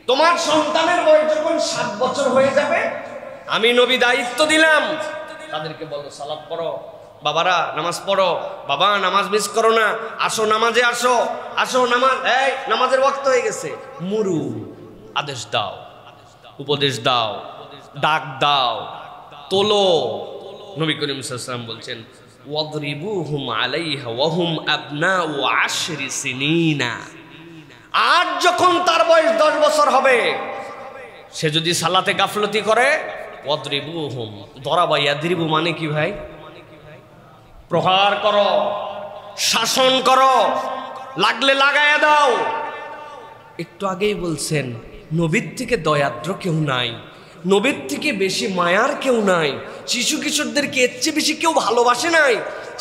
তোমার সন্তানের বয়স যখন 7 বছর হয়ে যাবে, আমি নবী দায়িত্ব দিলাম, তাদেরকে বলো সালাত পড়ো, বাবারা নামাজ পড়ো, বাবা নামাজ মিস করো না, আসো নামাজে আসো, আসো নামাজ, এই নামাজের ওয়াক্ত হয়ে গেছে। মুরু, আদেশ দাও, উপদেশ দাও, ডাক দাও, তোলো। নবী করিম সাল্লাল্লাহু আলাইহি ওয়াসাল্লাম বলছেন ওয়াদরিবুহুম আলাইহা ওয়া হুম আবনাউ 10 সিনিনা। আর যখন তার বয়স 10 বছর হবে, সে যদি সালাতে গাফলতি করে, ওয়াদরিবুহুম, দরাবা ইয়াদরিবু মানে কি ভাই? প্রহার করো, শাসন করো, লাগলে লাগায়া দাও। একটু আগেই বলছেন নবীর থেকে দয়াদ্র কেউ নাই, নবীর থেকে বেশি মায়ার কেউ নাই, শিশু কিশোরদেরকে এর চেয়ে বেশি কেউ ভালোবাসে নাই।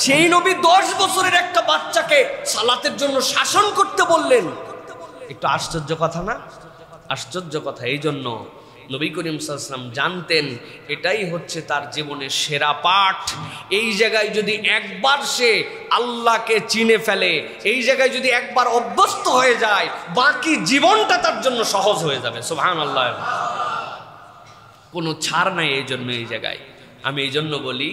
সেই নবী 10 বছরের একটা বাচ্চাকে সালাতের জন্য শাসন করতে বললেন। একটু আশ্চর্য কথা না? আশ্চর্য কথা। এই জন্য নবী করিম সাল্লাল্লাহু আলাইহি ওয়াসাল্লাম জানতেন এটাই হচ্ছে তার জীবনের সেরা পাঠ। এই জায়গায় যদি একবার সে আল্লাহকে চিনে ফেলে, এই জায়গায় যদি একবার অভ্যস্ত হয়ে যায়, বাকি জীবনটা তার জন্য সহজ হয়ে যাবে। সুবহানাল্লাহ, কোনো ছাড় নাই। এই জন্য এই জায়গায় আমি এই জন্য বলি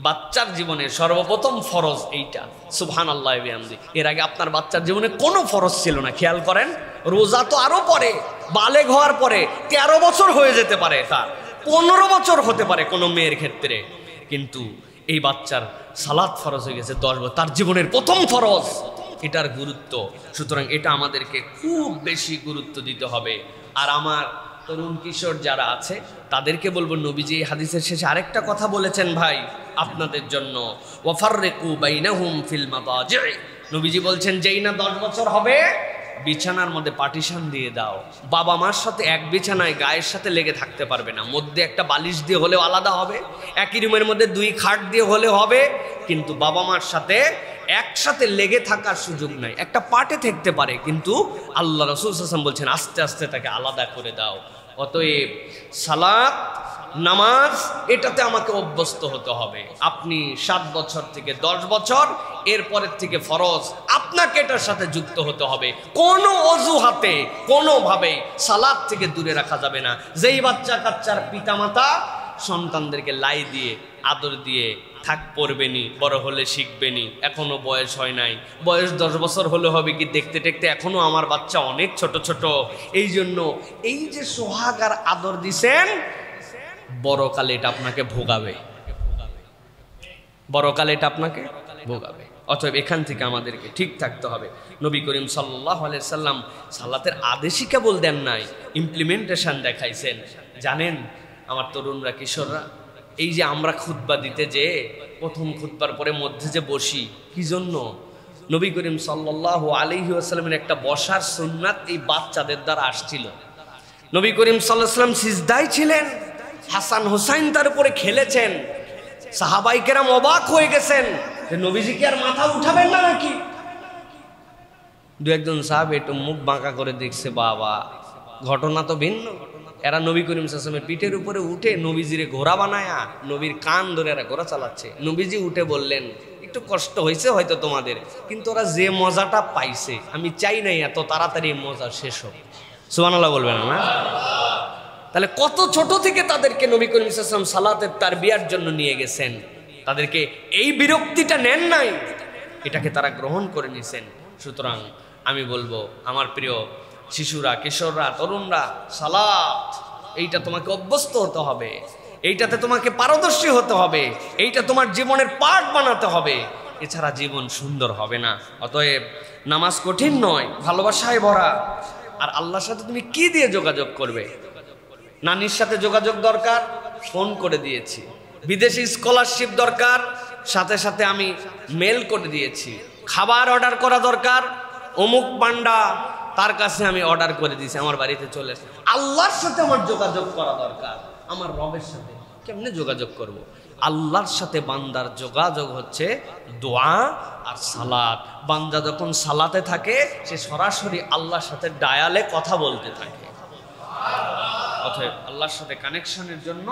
বাচ্চার জীবনে সর্বপ্রথম ফরজ এইটা। সুবহানাল্লাহ বিহামদি। এর আগে আপনার বাচ্চার জীবনে কোনো ফরজ ছিল না, খেয়াল করেন। রোজা তো আরো পরে, বালেগ হওয়ার পরে 13 বছর হয়ে যেতে পারে, তার 15 বছর হতে পারে কোনো মেয়ের ক্ষেত্রে, কিন্তু এই বাচ্চার সালাত ফরজ হয়ে গেছে 10 বছর, তার জীবনের প্রথম ফরজ। এটার গুরুত্ব, সুতরাং এটা আমাদেরকে খুব বেশি গুরুত্ব দিতে হবে। আর আমার তরুণ কিশোর যারা আছে তাদেরকে বলবো, নবীজি হাদিসের শেষে আরেকটা কথা বলেছেন ভাই আপনাদের জন্য, ওয়াফাররিকু বাইনাহুম ফিল মাদাজি। নবীজি বলছেন যেই না 10 বছর হবে, বিছানার মধ্যে পার্টিশন দিয়ে দাও। বাবা মার সাথে এক বিছানায় গায়ের সাথে লেগে থাকতে পারবে না, মধ্যে একটা বালিশ দিয়ে হলেও আলাদা হবে, একই রুমের মধ্যে 2 খাট দিয়ে হলে হবে, কিন্তু বাবা মার সাথে একসাথে লেগে থাকার সুযোগ নাই। একটা পাটে থাকতে পারে, কিন্তু আল্লাহ রাসূল সাল্লাল্লাহু আলাইহি ওয়াসাল্লাম বলছেন আস্তে আস্তে তাকে আলাদা করে দাও। অতএব সালাত, নামাজ, এটাতে আমাকে অভ্যস্ত হতে হবে। আপনি 7 বছর থেকে 10 বছর, এরপরের থেকে ফরজ আপনাকে এটার সাথে যুক্ত হতে হবে। কোনো অজুহাতে কোনোভাবেই সালাত থেকে দূরে রাখা যাবে না। যেই বাচ্চা কাচ্চার পিতামাতা সন্তানদেরকে লাই দিয়ে আদর দিয়ে থাক পড়বেনি, বড় হলে শিখবেনি, এখনো বয়স হয় নাই, বয়স 10 বছর হলে হবে কি, দেখতে দেখতে এখনো আমার বাচ্চা অনেক ছোট ছোট। এই জন্য এই যে সোহাগ আর আদর দিছেন, বড়কালে এটা আপনাকে ভোগাবে, বড়কালে এটা আপনাকে ভোগাবে। অতএব এখান থেকে আমাদেরকে ঠিক থাকতে হবে। নবী করিম সাল্লাল্লাহু আলাইহি সাল্লাম সালাতের আদেশই কেবল দেন নাই, ইমপ্লিমেন্টেশন দেখাইছেন। জানেন আমার তরুণরা, কিশোররা, এই যে আমরা খুতবা দিতে যে প্রথম খুতবার পরে মধ্যে যে বসি, কি জন্য? নবী করিম সাল্লাল্লাহু আলাইহি ওয়াসাল্লামের একটা বসার সুন্নাত এই বাচ্চাদের দ্বারা আসছিল। নবী করিম সাল্লাল্লাহু আলাইহি ওয়াসাল্লাম সিজদায় ছিলেন, হাসান হুসাইন তার উপরে খেলেছেন। সাহাবায়ে কেরাম অবাক হয়ে গেছেন যে নবীজি কি আর মাথা উঠাবেন না নাকি? 2-1 সাহাবী একটু মুখ বাঁকা করে দেখছে, বাবা ঘটনা তো ভিন্ন। এরা নবী করিম সাল্লাল্লাহু আলাইহি ওয়াসাল্লামের পিঠের উপরে উঠে নবীজিরে ঘোড়া বানায়া নবীর কান ধরে এরা ঘোড়া চালাচ্ছে। নবীজি উঠে বললেন, একটু কষ্ট হয়েছে হয়তো তোমাদের, কিন্তু ওরা যে মজাটা পাইছে, আমি চাই নাই এত তাড়াতাড়ি মজা শেষ হোক। সুবহানাল্লাহ বলবেন না? তাহলে কত ছোট থেকে তাদেরকে নবী করিম সাল্লাল্লাহু আলাইহি ওয়াসাল্লাম সালাতের তারবিয়ার জন্য নিয়ে গেছেন। তাদেরকে এই বিরক্তিটা নেন নাই, এটাকে তারা গ্রহণ করে নিয়েছেন। সুতরাং আমি বলবো আমার প্রিয় শিশুরা, কিশোররা, তরুণরা, সালাত এইটা তোমাকে অভ্যস্ত হতে হবে, এইটাতে তোমাকে পারদর্শী হতে হবে, এইটা তোমার জীবনের পার্ট বানাতে হবে, এছাড়া জীবন সুন্দর হবে না। অতএব নামাজ কঠিন নয়, ভালোবাসায় ভরা। আর আল্লাহর সাথে তুমি কি দিয়ে যোগাযোগ করবে? নানির সাথে যোগাযোগ দরকার, ফোন করে দিয়েছি। বিদেশি স্কলারশিপ দরকার, সাথে সাথে আমি মেল করে দিয়েছি। খাবার অর্ডার করা দরকার, অমুক পান্ডা তার কাছে আমি অর্ডার করে দিয়েছি, আমার বাড়িতে চলে এসে। আল্লাহর সাথে আমার যোগাযোগ করা দরকার, আমার রবের সাথে কেমনে যোগাযোগ করব? আল্লাহর সাথে বান্দার যোগাযোগ হচ্ছে দোয়া আর সালাত। বান্দা যখন সালাতে থাকে সে সরাসরি আল্লাহর সাথে ডায়ালে কথা বলতে থাকে। অতএব আল্লাহর সাথে কানেকশনের জন্য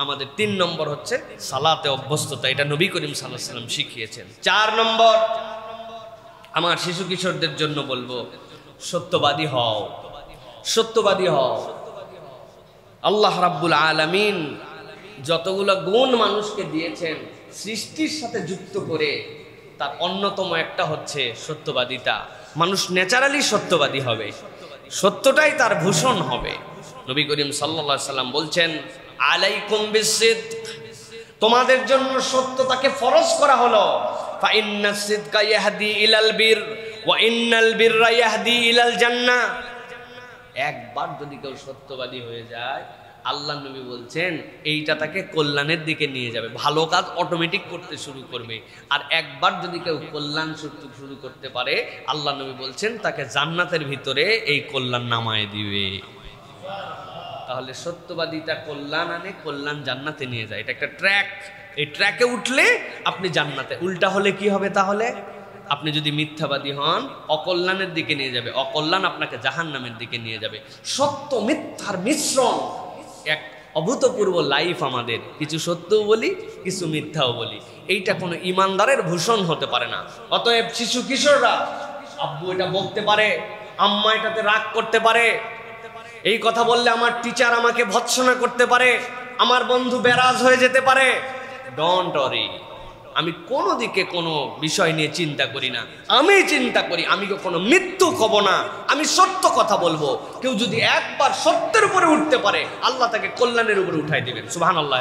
আমাদের 3 নম্বর হচ্ছে সালাতে অভ্যস্ততা। এটা নবী করিম সাল্লাল্লাহু আলাইহি ওয়াসাল্লাম শিখিয়েছেন। 4 নম্বর আমার শিশু কিশোরদের জন্য বলবো, সত্যবাদী হও, সত্যবাদী হও। আল্লাহ রাব্বুল আলামিন যতগুলো গুণ মানুষকে দিয়েছেন সৃষ্টির সাথে যুক্ত করে, তার অন্যতম একটা হচ্ছে সত্যবাদিতা। মানুষ ন্যাচারালি সত্যবাদী হবে, সত্যটাই তার ভূষণ হবে। নবী করিম সাল্লাল্লাহু আলাইহি ওয়াসাল্লাম বলছেন, আলাইকুম বিসিদক, তোমাদের জন্য সত্যতাকে ফরজ করা হলো। ফা ইন্নাস সিদকা ইয়াহদি ইলাল বির ওয়া ইন্নাল বিররা ইয়াহদি ইলাল জান্নাহ। একবার যদি কেউ সত্যবাদী হয়ে যায়, আল্লাহ নবী বলছেন এইটা তাকে কল্যাণের দিকে নিয়ে যাবে, ভালো কাজ অটোমেটিক করতে শুরু করবে। আর একবার যদি কেউ কল্যাণ শুরু করতে পারে, আল্লাহ নবী বলছেন তাকে জান্নাতের ভিতরে এই কল্যাণ নামায় দিবে। তাহলে সত্যবাদীটা কল্যাণ আনে, কল্যাণ জান্নাতে নিয়ে যায়। এটা একটা ট্র্যাক, এই ট্র্যাকে উঠলে আপনি জান্নাতে। উল্টা হলে কি হবে? তাহলে আপনি যদি মিথ্যাবাদী হন, অকল্যাণের দিকে নিয়ে যাবে, অকল্যাণ আপনাকে জাহান্নামের দিকে নিয়ে যাবে। সত্য মিথ্যার মিশ্রণ এক অভূতপূর্ব লাইফ আমাদের। কিছু সত্যও বলি, কিছু মিথ্যাও বলি। এইটা কোনো ইমানদারের ভূষণ হতে পারে না। অতএব শিশু কিশোররা, আব্বু এটা বলতে পারে, আম্মা এটাতে রাগ করতে পারে, এই কথা বললে আমার টিচার আমাকে ভৎসনা করতে পারে, আমার বন্ধু বেরাজ হয়ে যেতে পারে। ডোন্ট ওয়ারি, আমি কোনো দিকে কোনো বিষয় নিয়ে চিন্তা করি না। আমি চিন্তা করি আমি কোনো মৃত্যু কব না, আমি সত্য কথা বলবো। কেউ যদি একবার সত্যের উপরে উঠতে পারে, আল্লাহ তাকে কল্যাণের উপরে উঠাই দিবেন। সুবহানাল্লাহ।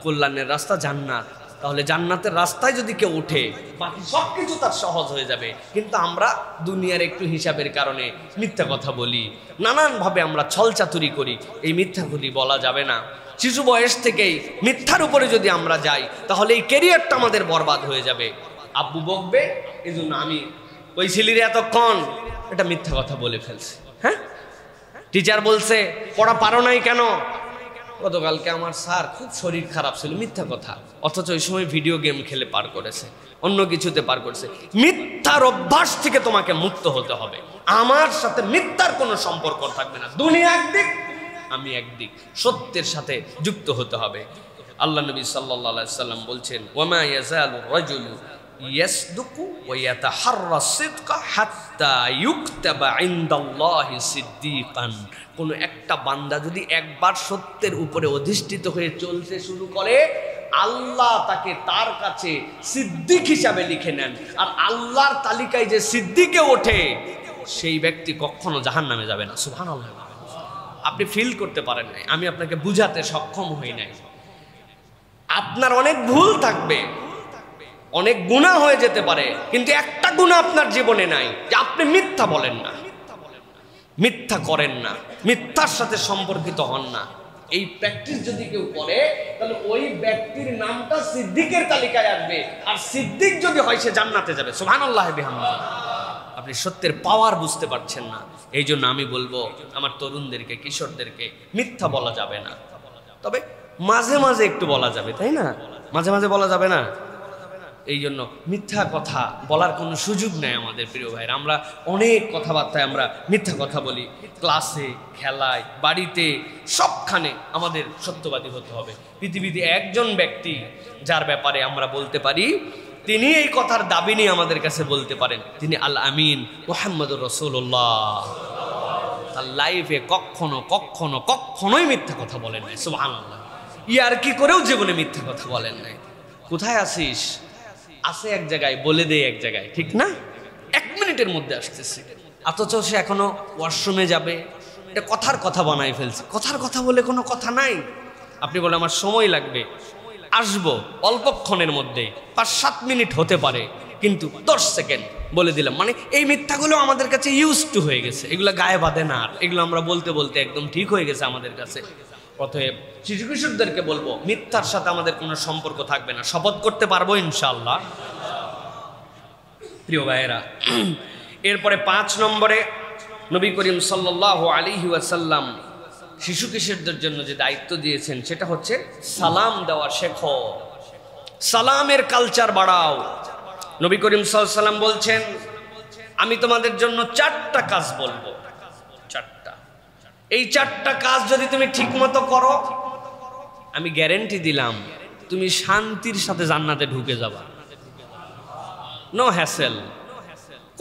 কল্যাণের রাস্তা জান্নাত। তাহলে জান্নাতের রাস্তায় যদি কেউ উঠে, বাকি সব কিছু তার সহজ হয়ে যাবে। কিন্তু আমরা দুনিয়ার একটু হিসাবের কারণে মিথ্যা কথা বলি, নানানভাবে আমরা ছলচাতুরি করি। এই মিথ্যাগুলি বলা যাবে না। শিশু বয়স থেকেই মিথ্যার উপরে যদি আমরা যাই, তাহলে এই ক্যারিয়ারটা আমাদের বরবাদ হয়ে যাবে। আব্বু বকবে, এই জন্য আমি ওই ছেলের এতক্ষণ এটা মিথ্যা কথা বলে ফেলছি। হ্যাঁ, টিচার বলছে পড়া পারো নাই কেন? গতকালকে আমার স্যার খুব শরীর খারাপ ছিল, মিথ্যা কথা। অথচ ওই সময় ভিডিও গেম খেলে পার করেছে, অন্য কিছুতে পার করেছে। মিথ্যার অভ্যাস থেকে তোমাকে মুক্ত হতে হবে। আমার সাথে মিথ্যার কোনো সম্পর্ক থাকবে না। দুনিয়া একদিক, আমি একদিক, সত্যের সাথে যুক্ত হতে হবে। আল্লাহ নবী সাল্লাল্লাহু আলাইহি ওয়াসাল্লাম বলছেন, ওয়ামা ইয়াজালু রাজুলু ইয়াসদুকু ওয়া ইয়াতাহাররা সিদকা হাত্তা ইউকতাবা ইনদাল্লাহি সিদ্দিকান। কোন একটা বান্দা যদি একবার সত্যের উপরে অধিষ্ঠিত হয়ে চলতে শুরু করে, আল্লাহ তাকে তার কাছে সিদ্দিক হিসাবে লিখে নেন। আর আল্লাহর তালিকায় যে সিদ্দিকে ওঠে, সেই ব্যক্তি কখনো জাহান্নামে যাবে না। সুবহানাল্লাহ। আপনি ফিল করতে পারেন নাই, আমি আপনাকে বুঝাতে সক্ষম হই নাই। আপনার অনেক ভুল থাকবে, অনেক গুনাহ হয়ে যেতে পারে, কিন্তু একটা গুনাহ আপনার জীবনে নাই যে আপনি মিথ্যা বলেন না, মিথ্যা করেন না, মিথ্যার সাথে সম্পর্কিত হন না। এই প্র্যাকটিস যদি কেউ করে, তাহলে ওই ব্যক্তির নামটা সিদ্দিকের তালিকায় আসবে। আর সিদ্দিক যদি হয়, সে জান্নাতে যাবে। সুবহানাল্লাহ বিহামদিহি। আপনি সত্যের পাওয়ার বুঝতে পারছেন না। এই জন্য আমি বলবো আমার তরুণদেরকে, কিশোরদেরকে, মিথ্যা বলা যাবে না। তবে মাঝে মাঝে একটু বলা যাবে, তাই না? মাঝে মাঝে বলা যাবে না। এই জন্য মিথ্যা কথা বলার কোনো সুযোগ নেই আমাদের প্রিয় ভাইরা। আমরা অনেক কথাবার্তায় আমরা মিথ্যা কথা বলি, ক্লাসে, খেলায়, বাড়িতে, সবখানে আমাদের সত্যবাদী হতে হবে। পৃথিবীতে একজন ব্যক্তি যার ব্যাপারে আমরা বলতে পারি তিনি এই কথার দাবি নিয়ে আমাদের কাছে বলতে পারেন, তিনি আল আমিন মুহাম্মদুর রাসূলুল্লাহ। তার লাইফে কখনো কখনো কখনোই মিথ্যা কথা বলেন নাই। সুবহানাল্লাহ। ইয়ার কি করেও জীবনে মিথ্যা কথা বলেন নাই। কোথায় আছিস? আছে এক জায়গায়, বলে দেয় এক জায়গায়, ঠিক না? 1 মিনিটের মধ্যে আসতেছে, অথচ সে এখনো ওয়াশরুমে যাবে। এটা কথার কথা বানাই ফেলছে। কথার কথা বলে কোনো কথা নাই। আপনি বলে আমার সময় লাগবে, আসবো অল্পক্ষণের মধ্যে, 5-7 মিনিট হতে পারে, কিন্তু 10 সেকেন্ড বলে দিলাম। মানে এই মিথ্যাগুলো আমাদের কাছে ইউজ টু হয়ে গেছে, এগুলো গায়ে বাঁধে না। এগুলো আমরা বলতে বলতে একদম ঠিক হয়ে গেছে আমাদের কাছে। অতএব শিশু কিশোরদেরকে বলবো, মিথ্যার সাথে আমাদের কোনো সম্পর্ক থাকবে না। শপথ করতে পারবো ইনশাআল্লাহ। প্রিয় ভাইয়েরা, এরপরে 5 নম্বরে নবী করিম সাল্লাল্লাহু আলাইহি ওয়াসাল্লাম শিশু কিশোরদের জন্য যে দায়িত্ব দিয়েছেন সেটা হচ্ছে সালাম দেওয়া শেখো, সালামের কালচার বাড়াও। নবী করিম সাল্লাল্লাহু আলাইহি ওয়াসাল্লাম বলছেন, আমি তোমাদের জন্য 4টা কাজ বলবো, 4টা। এই 4টা কাজ যদি তুমি ঠিকমতো করো, আমি গ্যারান্টি দিলাম তুমি শান্তির সাথে জান্নাতে ঢুকে যাবা। নো হ্যাসেল,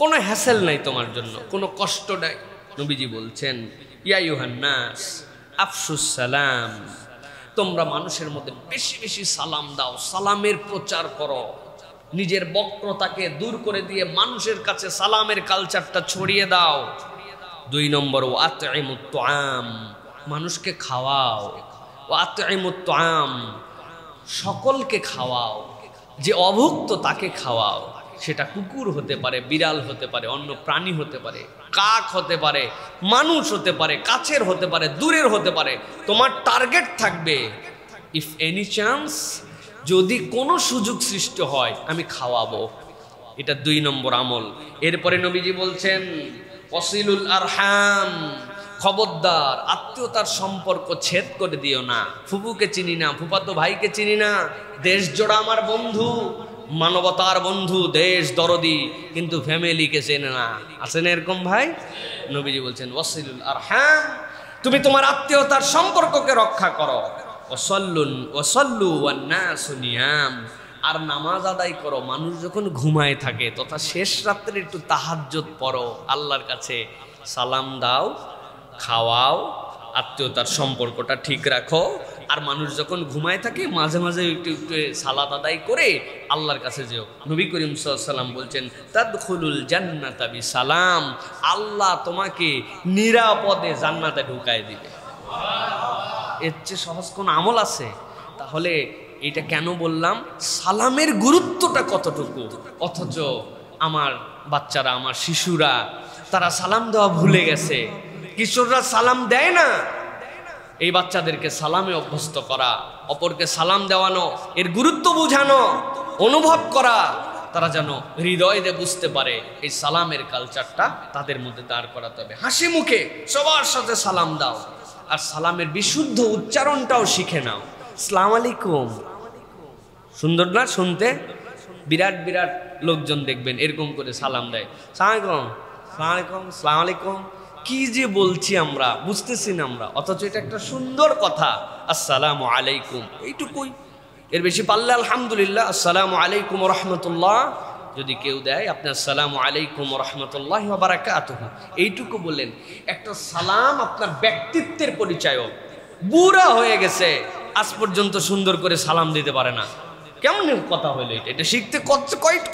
কোনো হ্যাসেল নাই তোমার জন্য, কোনো কষ্ট নাই। নবীজি বলছেন, ইয়া আইয়ুহান নাস আফশুস সালাম, তোমরা মানুষের মধ্যে বেশি বেশি সালাম দাও, সালামের প্রচার করো, নিজের বক্রতাকে দূর করে দিয়ে মানুষের কাছে সালামের কালচারটা ছড়িয়ে দাও। 2 নম্বর, ওয়াতইমুত তুআম, মানুষকে খাওয়াও। ওয়াতইমুত তুআম, সকলকে খাওয়াও, যে অভুক্ত তাকে খাওয়াও। সেটা কুকুর হতে পারে, বিড়াল হতে পারে, অন্য প্রাণী হতে পারে, কাক হতে পারে, মানুষ হতে পারে, কাছের হতে পারে, দূরের হতে পারে। তোমার টার্গেট থাকবে, ইফ এনি চান্স, যদি কোনো সুযোগ সৃষ্টি হয় আমি খাওয়াবো। এটা 2 নম্বর আমল। এরপরে নবীজি বলছেন, ওয়াসিলুল আরহাম, খবরদার আত্মীয়তার সম্পর্ক ছেদ করে দিও না। ফুফুকে চিনি না, ফুফাতো ভাইকে চিনি না, দেশ জোড়া আমার বন্ধু, মানবতার বন্ধু, দেশ দরদি, কিন্তু ফ্যামিলিকে চেনে না। আছেন এরকম ভাই? নবীজি বলছেন ওয়াসিলুল আরহাম, তুমি তোমার আত্মীয়তার সম্পর্ককে রক্ষা করো। ওয়াসাল্লু ওয়ান নাসু নিয়াম, আর নামাজ আদায় করো মানুষ যখন ঘুমায় থাকে, তথা শেষ রাত্রে একটু তাহাজ্জুদ পড়ো, আল্লাহর কাছে সালাম দাও, খাওয়াও, আত্মীয়তার সম্পর্কটা ঠিক রাখো। আর মানুষ যখন ঘুমায় থাকে মাঝে মাঝে একটু একটু সালাত আদায় করে আল্লাহর কাছে যেও। নবী করিম সাল্লাল্লাহু আলাইহি ওয়াসাল্লাম বলছেন, তাদখুলুল জান্নাতা বিসালাম, আল্লাহ তোমাকে নিরাপদে জান্নাতে ঢুকায় দিবে। এর চেয়ে সহজ কোন আমল আছে? তাহলে এটা কেন বললাম, সালামের গুরুত্বটা কতটুকু। অথচ আমার বাচ্চারা, আমার শিশুরা, তারা সালাম দেওয়া ভুলে গেছে। কিশোররা সালাম দেয় না। এই বাচ্চাদেরকে সালামে অভ্যস্ত করা, অপরকে সালাম দেওয়ানো, এর গুরুত্ব বোঝানো, অনুভব করা, তারা যেন হৃদয়ে বুঝতে পারে। এই সালামের কালচারটা তাদের মধ্যে দাঁড় করাতে হবে। হাসি মুখে সবার সাথে সালাম দাও, আর সালামের বিশুদ্ধ উচ্চারণটাও শিখে নাও। আসসালামু আলাইকুম, সুন্দর না শুনতে? বিরাট বিরাট লোকজন দেখবেন এরকম করে সালাম দেয়, সালাম আলাইকুম, সালাম আলাইকুম। কি যে বলছি আমরা, বুঝতেছি না আমরা, অথচ এটা একটা সুন্দর কথা, আসসালামু আলাইকুম, এইটুকুই। এর বেশি পারলে আলহামদুলিল্লাহ, আসসালামু আলাইকুম ওয়া রাহমাতুল্লাহ যদি কেউ দেয়, আপনি আসসালামু আলাইকুম ওয়া রাহমাতুল্লাহি ওয়া বারাকাতুহু এইটুকু বললেন। একটা সালাম আপনার ব্যক্তিত্বের পরিচয়ক। বুড়া হয়ে গেছে, আজ পর্যন্ত সুন্দর করে সালাম দিতে পারে না, কেমন কথা হইলো এটা? এটা শিখতে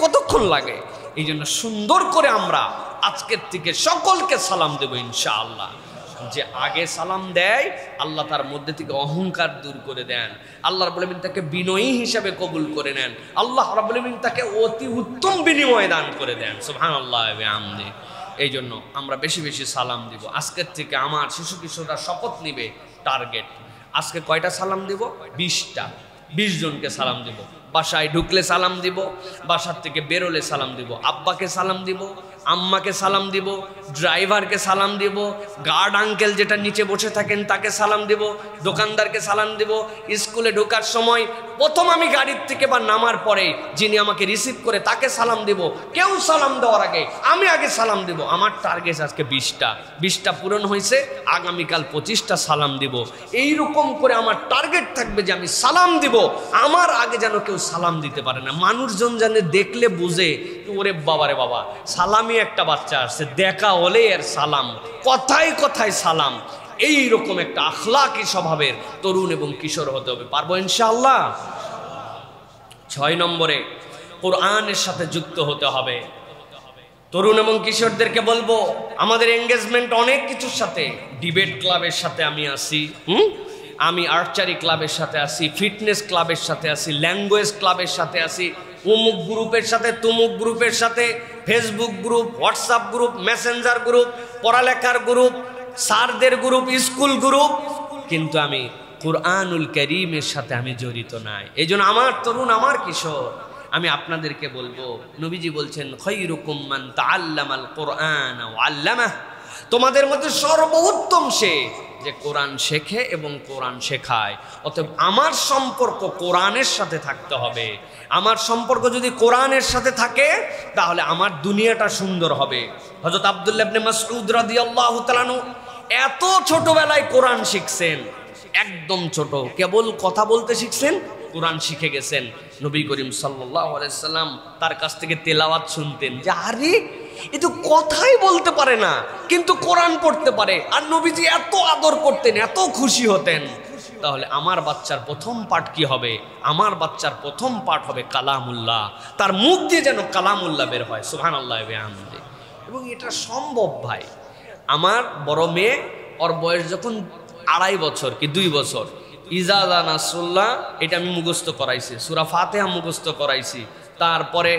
কতক্ষণ লাগে? এই জন্য সুন্দর করে আমরা আজকের থেকে সকলকে সালাম দেব ইনশাআল্লাহ। যে আগে সালাম দেয়, আল্লাহ তার মধ্যে থেকে অহংকার দূর করে দেন, আল্লাহ রাব্বুল আলামিন তাকে বিনয়ী হিসাবে কবুল করে নেন, আল্লাহ রাব্বুল আলামিন তাকে অতি উত্তম বিনিময় দান করে দেন। সুবহানাল্লাহ ওয়া বিহামদিহি। এই জন্য আমরা বেশি বেশি সালাম দিব। আজকের থেকে আমার শিশু কিশোররা শপথ নিবে, টার্গেট আজকে কয়টা সালাম দিব? 20টা। 20 জনকে সালাম দিব। বাসায় ঢুকলে সালাম দিব, বাসার থেকে বেরোলে সালাম দিব, আব্বাকে সালাম দিব, আম্মাকে সালাম দিব, ড্রাইভারকে সালাম দিব, গার্ড আঙ্কেল যেটা নিচে বসে থাকেন তাকে সালাম দিব, দোকানদারকে সালাম দিব। স্কুলে ঢোকার সময় প্রথম আমি গাড়ির থেকে বা নামার পরে যিনি আমাকে রিসিভ করে তাকে সালাম দিব। কেউ সালাম দেওয়ার আগে আমি আগে সালাম দিব। আমার টার্গেট আজকে 20টা। 20টা পূরণ হয়েছে, আগামীকাল 25টা সালাম দিব। এইরকম করে আমার টার্গেট থাকবে যে আমি সালাম দিব, আমার আগে যেন কেউ সালাম দিতে পারে না। মানুষজন যেন দেখলে বুঝে, ওরে বাবারে বাবা, সালামি একটা বাচ্চা আসছে, দেখা হলে এর সালাম, কথায় কথায় সালাম। এইরকম একটা আখলাকি স্বভাবের তরুণ এবং কিশোর হতে হবে। পারবো ইনশাআল্লাহ? 6 নম্বরে কোরআনের সাথে যুক্ত হতে হবে। তরুণ এবং কিশোরদেরকে বলবো, আমাদের এঙ্গেজমেন্ট অনেক কিছুর সাথে। ডিবেট ক্লাবের সাথে আমি আছি, আমি আর্চারি ক্লাবের সাথে আছি, ফিটনেস ক্লাবের সাথে আছি, ল্যাঙ্গুয়েজ ক্লাবের সাথে আছি, অমুক গ্রুপের সাথে, তমুক গ্রুপের সাথে, Facebook group, WhatsApp group, Messenger group, পড়ালেখার গ্রুপ, স্যারদের গ্রুপ, স্কুল গ্রুপ, কিন্তু আমি কুরআনুল কারীমের সাথে আমি জড়িত নাই। এই জন্য আমার তরুণ, আমার কিশোর, আমি আপনাদেরকে বলবো, নবীজি বলছেন, খায়রুকুম মান তাআল্লামাল কুরআন ওয়া আল্লামাহ, তোমাদের মধ্যে সর্বোত্তম সে যে কোরআন শেখে এবং কোরআন শেখায়। অতএব আমার সম্পর্ক কোরআনের সাথে থাকতে হবে। আমার সম্পর্ক যদি কোরআনের সাথে থাকে তাহলে আমার দুনিয়াটা সুন্দর হবে। হযরত আব্দুল্লাহ ইবনে মাসউদ রাদিয়াল্লাহু তাআলা আনহু এত ছোটবেলায় কোরআন শিখছেন, একদম ছোট, কেবল কথা বলতে শিখছেন, কোরআন শিখে গেছেন। নবী করিম সাল্লাল্লাহু আলাইহি সাল্লাম তার কাছ থেকে তেলাওয়াত শুনতেন যে আরে এ তো কথাই বলতে পারে না কিন্তু কোরআন পড়তে পারে। আর নবীজি এত আদর করতেন, এত খুশি হতেন। তাহলে আমার বাচ্চার প্রথম পাঠ কি হবে? আমার বাচ্চার প্রথম পাঠ হবে কালামুল্লাহ। তার মুখ দিয়ে যেন কালামুল্লাহ বের হয়, সুবহানাল্লাহ ওয়া বিহামদিহি। এবং এটা সম্ভব ভাই। আমার বড় মেয়ে, ওর বয়স যখন 2.5 বছর কি 2 বছর, ইজা জা নাসরুল্লাহ এটা আমি মুখস্থ করাইছি, সূরা ফাতিহা মুখস্থ করাইছি, তারপরে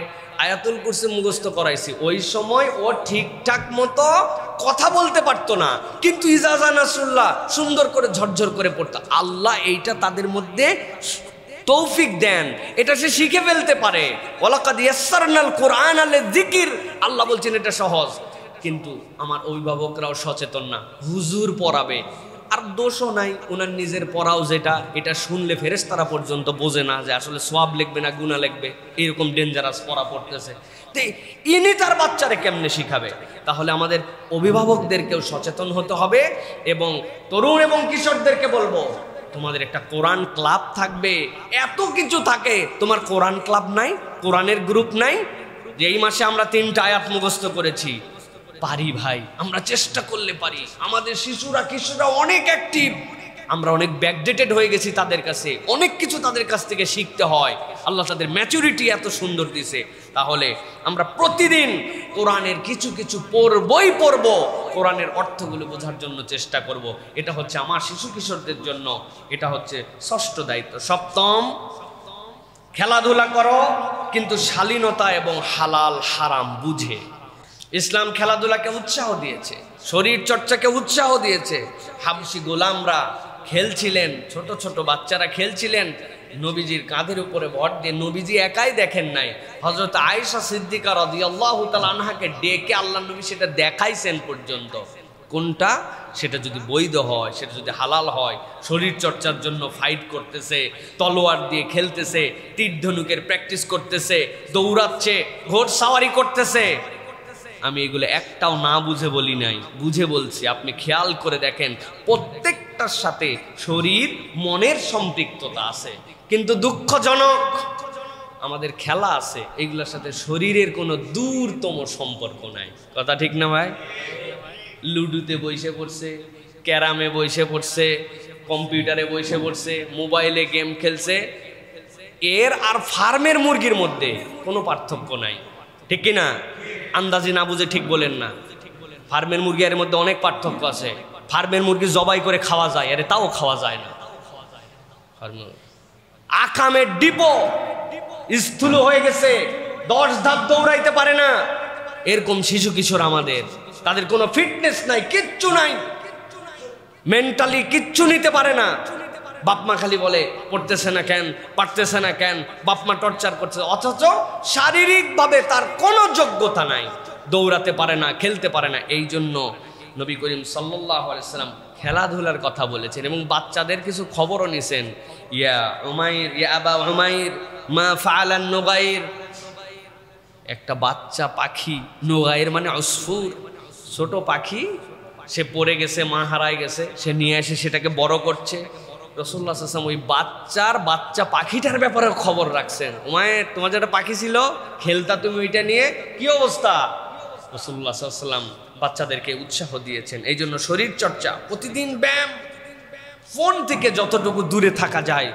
আয়াতুল কুরসি মুখস্থ করাইছি। ওই সময় ও ঠিকঠাক মতো কথা বলতে পারতো না, কিন্তু ইজা জা নাসরুল্লাহ সুন্দর করে ঝরঝর করে পড়তো। আল্লাহ এইটা তাদের মধ্যে তৌফিক দেন, এটা সে শিখে ফেলতে পারে। ওয়ালাকাদ ইয়াসসারনাল কুরআনা লিযিকির, আল্লাহ বলছেন এটা সহজ। কিন্তু আমার অভিভাবকরাও সচেতন না, হুজুর পড়াবে, আর দোষও নাই, ওনার নিজের পড়াও যেটা, এটা শুনলে ফেরেশতারা পর্যন্ত বোঝে না যে আসলে সওয়াব লিখবে না গুনাহ লিখবে, এরকম ডেঞ্জারাস পড়া পড়তেছে। তো ইনি তার বাচ্চারে কেমনে শিখাবে? তাহলে আমাদের অভিভাবকদেরকেও সচেতন হতে হবে এবং তরুণ এবং কিশোরদেরকে বলবো তোমাদের একটা কোরআন ক্লাব থাকবে। এত কিছু থাকে, তোমার কোরআন ক্লাব নাই, কোরআনের গ্রুপ নাই? যে এই মাসে আমরা 3টা আয়াত মুখস্থ করেছি, পারি ভাই, আমরা চেষ্টা করলে পারি। আমাদের শিশুরা কিশোররা অনেক অ্যাক্টিভ, আমরা অনেক ব্যাকডেটেড হয়ে গেছি তাদের কাছে, অনেক কিছু তাদের কাছ থেকে শিখতে হয়। আল্লাহ তাদের ম্যাচুরিটি এত সুন্দর দিছে। তাহলে আমরা প্রতিদিন কোরআনের কিছু কিছু পড়বই পড়ব, কোরআনের অর্থগুলো বোঝার জন্য চেষ্টা করব। এটা হচ্ছে আমার শিশু কিশোরদের জন্য, এটা হচ্ছে 6ষ্ঠ দায়িত্ব। 7ম, খেলাধুলা করো কিন্তু শালীনতা এবং হালাল হারাম বুঝে। ইসলাম খেলাধুলাকে উৎসাহ দিয়েছে, শরীর চর্চাকে উৎসাহ দিয়েছে। হাবশি গোলামরা খেলছিলেন, ছোট ছোট বাচ্চারা খেলছিলেন নবীজির কাঁধের উপরে ভর দিয়ে। নবীজি একাই দেখেন নাই, হযরত আয়েশা সিদ্দিকা রাদিয়াল্লাহু তাআলা আনহাকে ডেকে আল্লাহ নবী সেটা দেখাইছেন পর্যন্ত। কোনটা? সেটা যদি বৈধ হয়, সেটা যদি হালাল হয়, শরীর চর্চার জন্য ফাইট করতেছে, তলোয়ার দিয়ে খেলতেছে, তীর ধনুকের প্র্যাকটিস করতেছে, দৌড়াচ্ছে, ঘোড়সাওয়ারি করতেছে। আমি এগুলো একটাও না বুঝে বলি নাই, বুঝে বলছি। আপনি খেয়াল করে দেখেন প্রত্যেকটার সাথে শরীর মনের সম্পৃক্ততা আছে, কিন্তু দুঃখজনক আমাদের খেলা আছে এগুলোর সাথে শরীরের কোনো দূরতম সম্পর্ক নাই। কথা ঠিক না ভাই? লুডুতে বসে পড়ছে, ক্যারামে বসে পড়ছে, কম্পিউটারে বসে পড়ছে, মোবাইলে গেম খেলছে, এর আর ফার্মের মুরগির মধ্যে কোনো পার্থক্য নাই। ঠিক কিনা? আন্দাজি না বুঝে ঠিক বলেন না। ফার্মের মুরগি এর মধ্যে অনেক পার্থক্য আছে। ফার্মের মুরগি জবাই করে খাওয়া যায়, আরে তাও খাওয়া যায় না। আকামের ডিপো স্থূল হয়ে গেছে, 10 ধাপ দৌড়াইতে পারে না। এরকম শিশু কিশোর আমাদের, তাদের কোনো ফিটনেস নাই, কিচ্ছু নাই, মেন্টালি কিচ্ছু নিতে পারে না। বাপমা খালি বলে পড়তেছে না কেন, পারতেছে না কেন, বাপমা টর্চার করছে, অথচ শারীরিকভাবে তার কোনো যোগ্যতা নাই, দৌড়াতে পারে না, খেলতে পারে না। এই জন্য নবী করিম সাল্লাল্লাহু আলাইহি সাল্লাম খেলাধুলার কথা বলেছেন এবং বাচ্চাদের কিছু খবরও নিছেন। ইয়া উমাইর, ইয়া আবা উমাইর মা ফাআলান নুগাইর, একটা বাচ্চা পাখি, নুগাইর মানে উসফুর, ছোট পাখি, সে পড়ে গেছে, মা হারায় গেছে, সে নিয়ে এসে সেটাকে বড় করছে। রাসূলুল্লাহ সাল্লাল্লাহু আলাইহি ওয়াসাল্লাম ওই বাচ্চা পাখিটার ব্যাপারে খবর রাখছেন। উমাইর, তোমার যেটা পাখি ছিল খেলতা তুমি, ওইটা নিয়ে কি অবস্থা? রাসূলুল্লাহ সাল্লাল্লাহু আলাইহি ওয়াসাল্লাম বাচ্চাদেরকে উৎসাহ দিয়েছেন। এই জন্য শরীর চর্চা, প্রতিদিন ব্যায়াম, ফোন থেকে যতটুকু দূরে থাকা যায়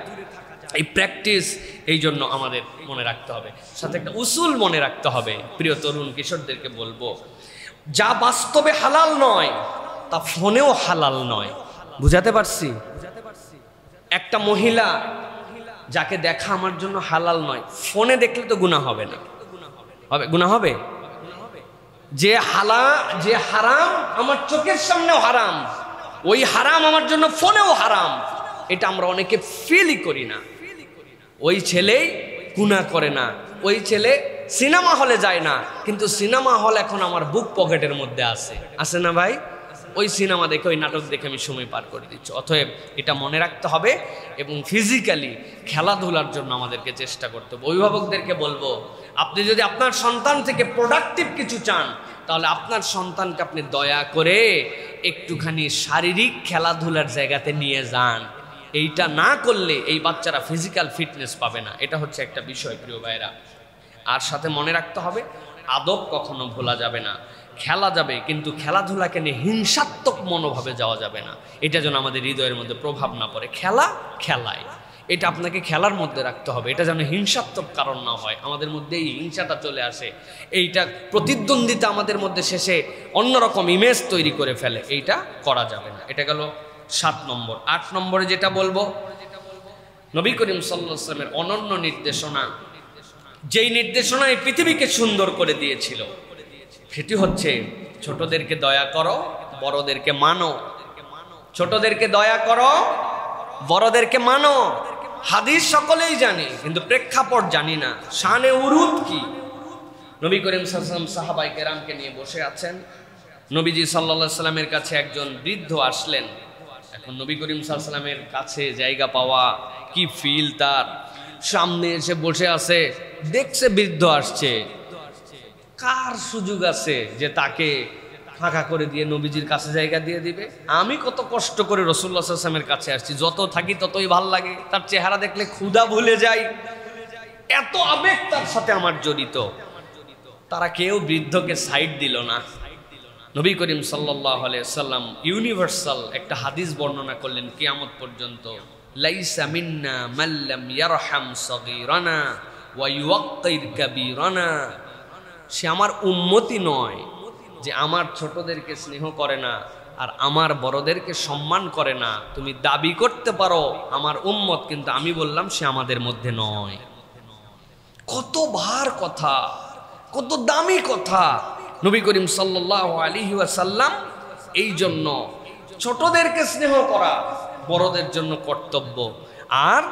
এই প্র্যাকটিস, এই জন্য আমাদের মনে রাখতে হবে। সাথে একটা উসুল মনে রাখতে হবে। প্রিয় তরুণ কিশোরদেরকে বলবো, যা বাস্তবে হালাল নয় তা ফোনেও হালাল নয়। বুঝাতে পারছি? একটা মহিলা যাকে দেখা আমার জন্য হালাল নয়, ফোনে দেখলে তো গুনাহ হবে না? হবে? গুনাহ হবে? যে হারাম আমার চোখের সামনেও হারাম, ওই হারাম আমার জন্য ফোনেও হারাম, এটা আমরা অনেকে ফিলই করি না। ওই ছেলেই গুনাহ করে না, ওই ছেলে সিনেমা হলে যায় না, কিন্তু সিনেমা হল এখন আমার বুক পকেটের মধ্যে আছে, আছে না ভাই? ওই সিনেমা দেখে ওই নাটক দেখে আমি সময় পার করে দিচ্ছি। অতএব এটা মনে রাখতে হবে এবং ফিজিক্যালি খেলাধুলার জন্য আমাদেরকে চেষ্টা করতে হবে। অভিভাবকদেরকে বলবো, আপনি যদি আপনার সন্তান থেকে প্রোডাক্টিভ কিছু চান, তাহলে আপনার সন্তানকে আপনি দয়া করে একটুখানি শারীরিক খেলাধুলার জায়গাতে নিয়ে যান। এইটা না করলে এই বাচ্চারা ফিজিক্যাল ফিটনেস পাবে না। এটা হচ্ছে একটা বিষয় প্রিয় ভাইরা। আর সাথে মনে রাখতে হবে, আদব কখনো ভোলা যাবে না। খেলা যাবে, কিন্তু খেলাধুলাকে নিয়ে হিংসাত্মক মনোভাবে যাওয়া যাবে না। এটা যেন আমাদের হৃদয়ের মধ্যে প্রভাব না পড়ে। খেলা খেলায়, এটা আপনাকে খেলার মধ্যে রাখতে হবে। এটা যেন হিংসাত্মক কারণ না হয়, আমাদের মধ্যে এই হিংসাটা চলে আসে, এইটা প্রতিদ্বন্দ্বিতা আমাদের মধ্যে শেষে অন্যরকম ইমেজ তৈরি করে ফেলে। এইটা করা যাবে না। এটা গেল 7 নম্বর। 8 নম্বরে যেটা বলবো, নবী করিম সাল্লাল্লাহু আলাইহি ওয়াসাল্লামের অনন্য নির্দেশনা, যেই নির্দেশনা এই পৃথিবীকে সুন্দর করে দিয়েছিল, সেটি হচ্ছে ছোটদেরকে দয়া করো, বড়দেরকে মানো। ছোটদেরকে দয়া করো, বড়দেরকে মানো। হাদিস সকলেই জানি, কিন্তু প্রেক্ষাপট জানি না। শানে উরুদ কি? নবী করিম সাল্লাল্লাহু আলাইহি ওয়াসাল্লাম সাহাবায়ে কেরামকে নিয়ে বসে আছেন। নবীজি সাল্লাল্লাহু আলাইহি ওয়াসাল্লামের কাছে একজন বৃদ্ধ আসলেন। এখন নবী করিম সাল্লাল্লাহু আলাইহি ওয়াসাল্লামের কাছে জায়গা পাওয়া কি ফিল তার। সামনে এসে বসে আছে, দেখছে বৃদ্ধ আসছে, কার সুযোগ আছে যে তাকে ফাঁকা করে দিয়ে নবীজির কাছে জায়গা দিয়ে দিবে? আমি কত কষ্ট করে রাসূলুল্লাহ সাল্লাল্লাহু আলাইহি ওয়াসাল্লামের কাছে আসছি, যত থাকি ততই ভাল লাগে। তার চেহারা দেখলে ক্ষুধা ভুলে যাই, এত আবেগ তার সাথে আমার জড়িত। তারা কেউ বৃদ্ধকে সাইড দিল না। নবী করিম সাল্লাল্লাহু আলাইহি ওয়াসাল্লাম ইউনিভার্সাল একটা হাদিস বর্ণনা করলেন কিয়ামত পর্যন্ত, লাইসা মিন্না মান লাম ইয়ারহাম সগীরানা ওয়া ইউক্কির কাবীরানা। সে আমার উম্মতি নয় যে আমার ছোটদেরকে স্নেহ করে না আর আমার বড়দেরকে সম্মান করে না। তুমি দাবি করতে পারো আমার উম্মত, কিন্তু আমি বললাম সে আমাদের মধ্যে নয়। কত ভার কথা, কত দামি কথা। নবী করিম সাল্লাল্লাহু আলাইহি ওয়াসাল্লাম এই জন্য ছোটদেরকে স্নেহ করা বড়দের জন্য কর্তব্য, আর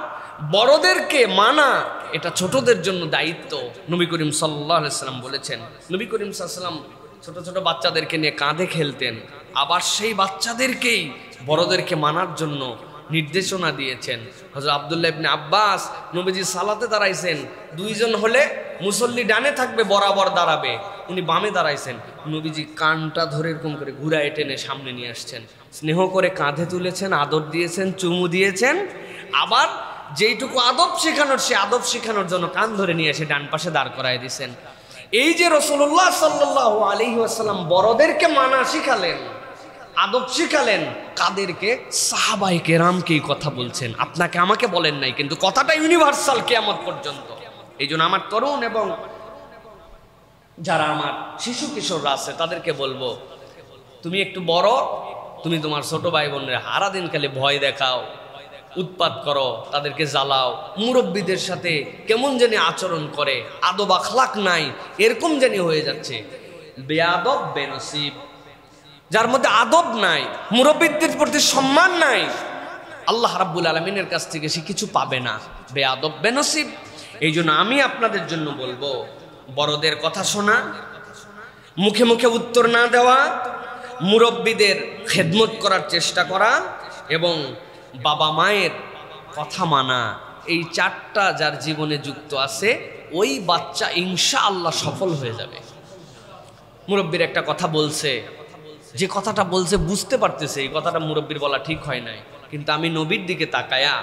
বড়দেরকে মানা এটা ছোটদের জন্য দায়িত্ব। নবী করিম সাল্লাল্লাহু আলাইহি ওয়াসাল্লাম বলেছেন, নবী করিম সাল্লাল্লাহু আলাইহি ওয়াসাল্লাম ছোট ছোট বাচ্চাদেরকে নিয়ে কাঁধে খেলতেন, আবার সেই বাচ্চাদেরকেই বড়দেরকে মানার জন্য নির্দেশনা দিয়েছেন। হযরত আব্দুল্লাহ ইবনে আব্বাস, নবীজি সালাতে দাঁড়াইছেন, দুইজন হলে মুসল্লি ডানে থাকবে, বরাবর দাঁড়াবে, উনি বামে দাঁড়াইছেন। নবীজি কানটা ধরে এরকম করে ঘুরায় টেনে সামনে নিয়ে আসছেন, স্নেহ করে কাঁধে তুলেছেন, আদর দিয়েছেন, চুমু দিয়েছেন। আবার যেইটুকু আদব শেখানোর, সে আদব শেখানোর জন্য কান ধরে নিয়ে এসে ডান পাশে দাঁড় করায় দিয়েছেন। এই যে রাসূলুল্লাহ সাল্লাল্লাহু আলাইহি ওয়াসাল্লাম বড়দেরকে মানা শিখালেন, আদব শিখালেন, কাদেরকে? সাহাবায়ে কেরামকেই কথা বলছেন, আপনাকে আমাকে বলেন নাই, কিন্তু কথাটা ইউনিভার্সাল কিয়ামত পর্যন্ত। এই জন্য আমার তরুণ এবং যারা আমার শিশু কিশোররা আছে তাদেরকে বলবো, তুমি একটু বড়, তুমি তোমার ছোট ভাই বোনের সারা দিন খালি ভয় দেখাও, উৎপাত করো, তাদেরকে জ্বালাও, মুরব্বীদের সাথে কেমন জানি আচরণ করে, আদব আখলাক নাই, এরকম জানি হয়ে যাচ্ছে। বেয়াদব বেনসিব, যার মধ্যে আদব নাই, মুরব্বীদের প্রতি সম্মান নাই, আল্লাহ রাব্বুল আলামিনের কাছ থেকে সে কিছু পাবে না। বেয়াদব বেনসিব। এই জন্য আমি আপনাদের জন্য বলবো, বড়দের কথা শোনা, মুখে মুখে উত্তর না দেওয়া, মুরব্বীদের খেদমত করার চেষ্টা করা এবং বাবা মায়ের কথা মানা, এই 4টা যার জীবনে যুক্ত আছে, ওই বাচ্চা ইনশাআল্লাহ সফল হয়ে যাবে। মুরব্বীর একটা কথা বলছে, যে কথাটা বলছে বুঝতে পারতেছে এই কথাটা মুরব্বীর বলা ঠিক হয় নাই, কিন্তু আমি নবীর দিকে তাকায়া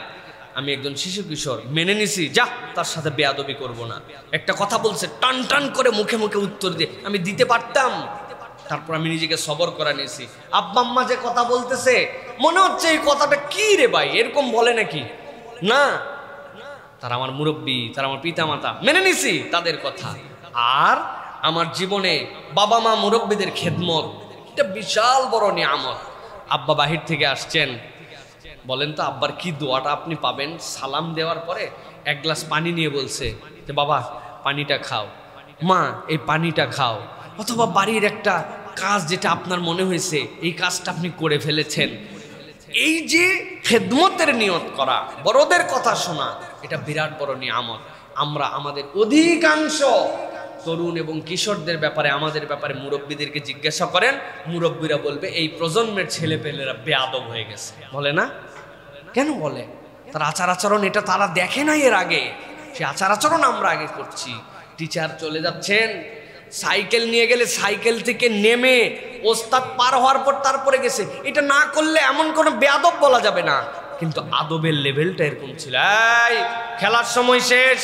আমি একজন শিশু কিশোর মেনে নিছি, যা তার সাথে বেয়াদবি করব না। একটা কথা বলছে, টান টান করে মুখে মুখে উত্তর দিয়ে আমি দিতে পারতাম, তারপর আমি নিজেকে সবর করা নিয়েছি। আব্বা আম্মা যে কথা বলতেছে মনে হচ্ছে এই কথাটা কি রে ভাই, এরকম বলে নাকি? না, তারা আমার মুরব্বী, তারা আমার পিতা মাতা, মেনে নিছি তাদের কথা। আর আমার জীবনে বাবা মা মুরব্বীদের খেদমত এটা বিশাল বড় নিয়ামত। আব্বা বাহির থেকে আসছেন, বলেন তো আব্বার কি দোয়াটা আপনি পাবেন? সালাম দেওয়ার পরে 1 গ্লাস পানি নিয়ে বলছে যে বাবা পানিটা খাও, মা এই পানিটা খাও। অথবা বাড়ির একটা কাজ যেটা আপনার মনে হয়েছে এই কাজটা আপনি করে ফেলেছেন। এই যে খেদমতের নিয়ত করা, বড়দের কথা শোনা, এটা বিরাট বড় নিয়ামত। আমরা আমাদের অধিকাংশ তরুণ এবং কিশোরদের ব্যাপারে, আমাদের ব্যাপারে মুরব্বীদেরকে জিজ্ঞাসা করেন, মুরব্বীরা বলবে এই প্রজন্মের ছেলেপেলেরা বেয়াদব হয়ে গেছে। বলে না? কেন বলে? তার আচার আচরণ এটা তারা দেখে নাই এর আগে, সে আচার আচরণ আমরা আগে করছি। টিচার চলে যাচ্ছেন, সাইকেল নিয়ে গেলে সাইকেল থেকে নেমে ওস্তাদ পার হওয়ার পর তারপরে গেছে, এটা না করলে এমন কোনো বেয়াদব বলা যাবে না, কিন্তু আদবের লেভেলটা এরকম ছিল। এই খেলার সময় শেষ,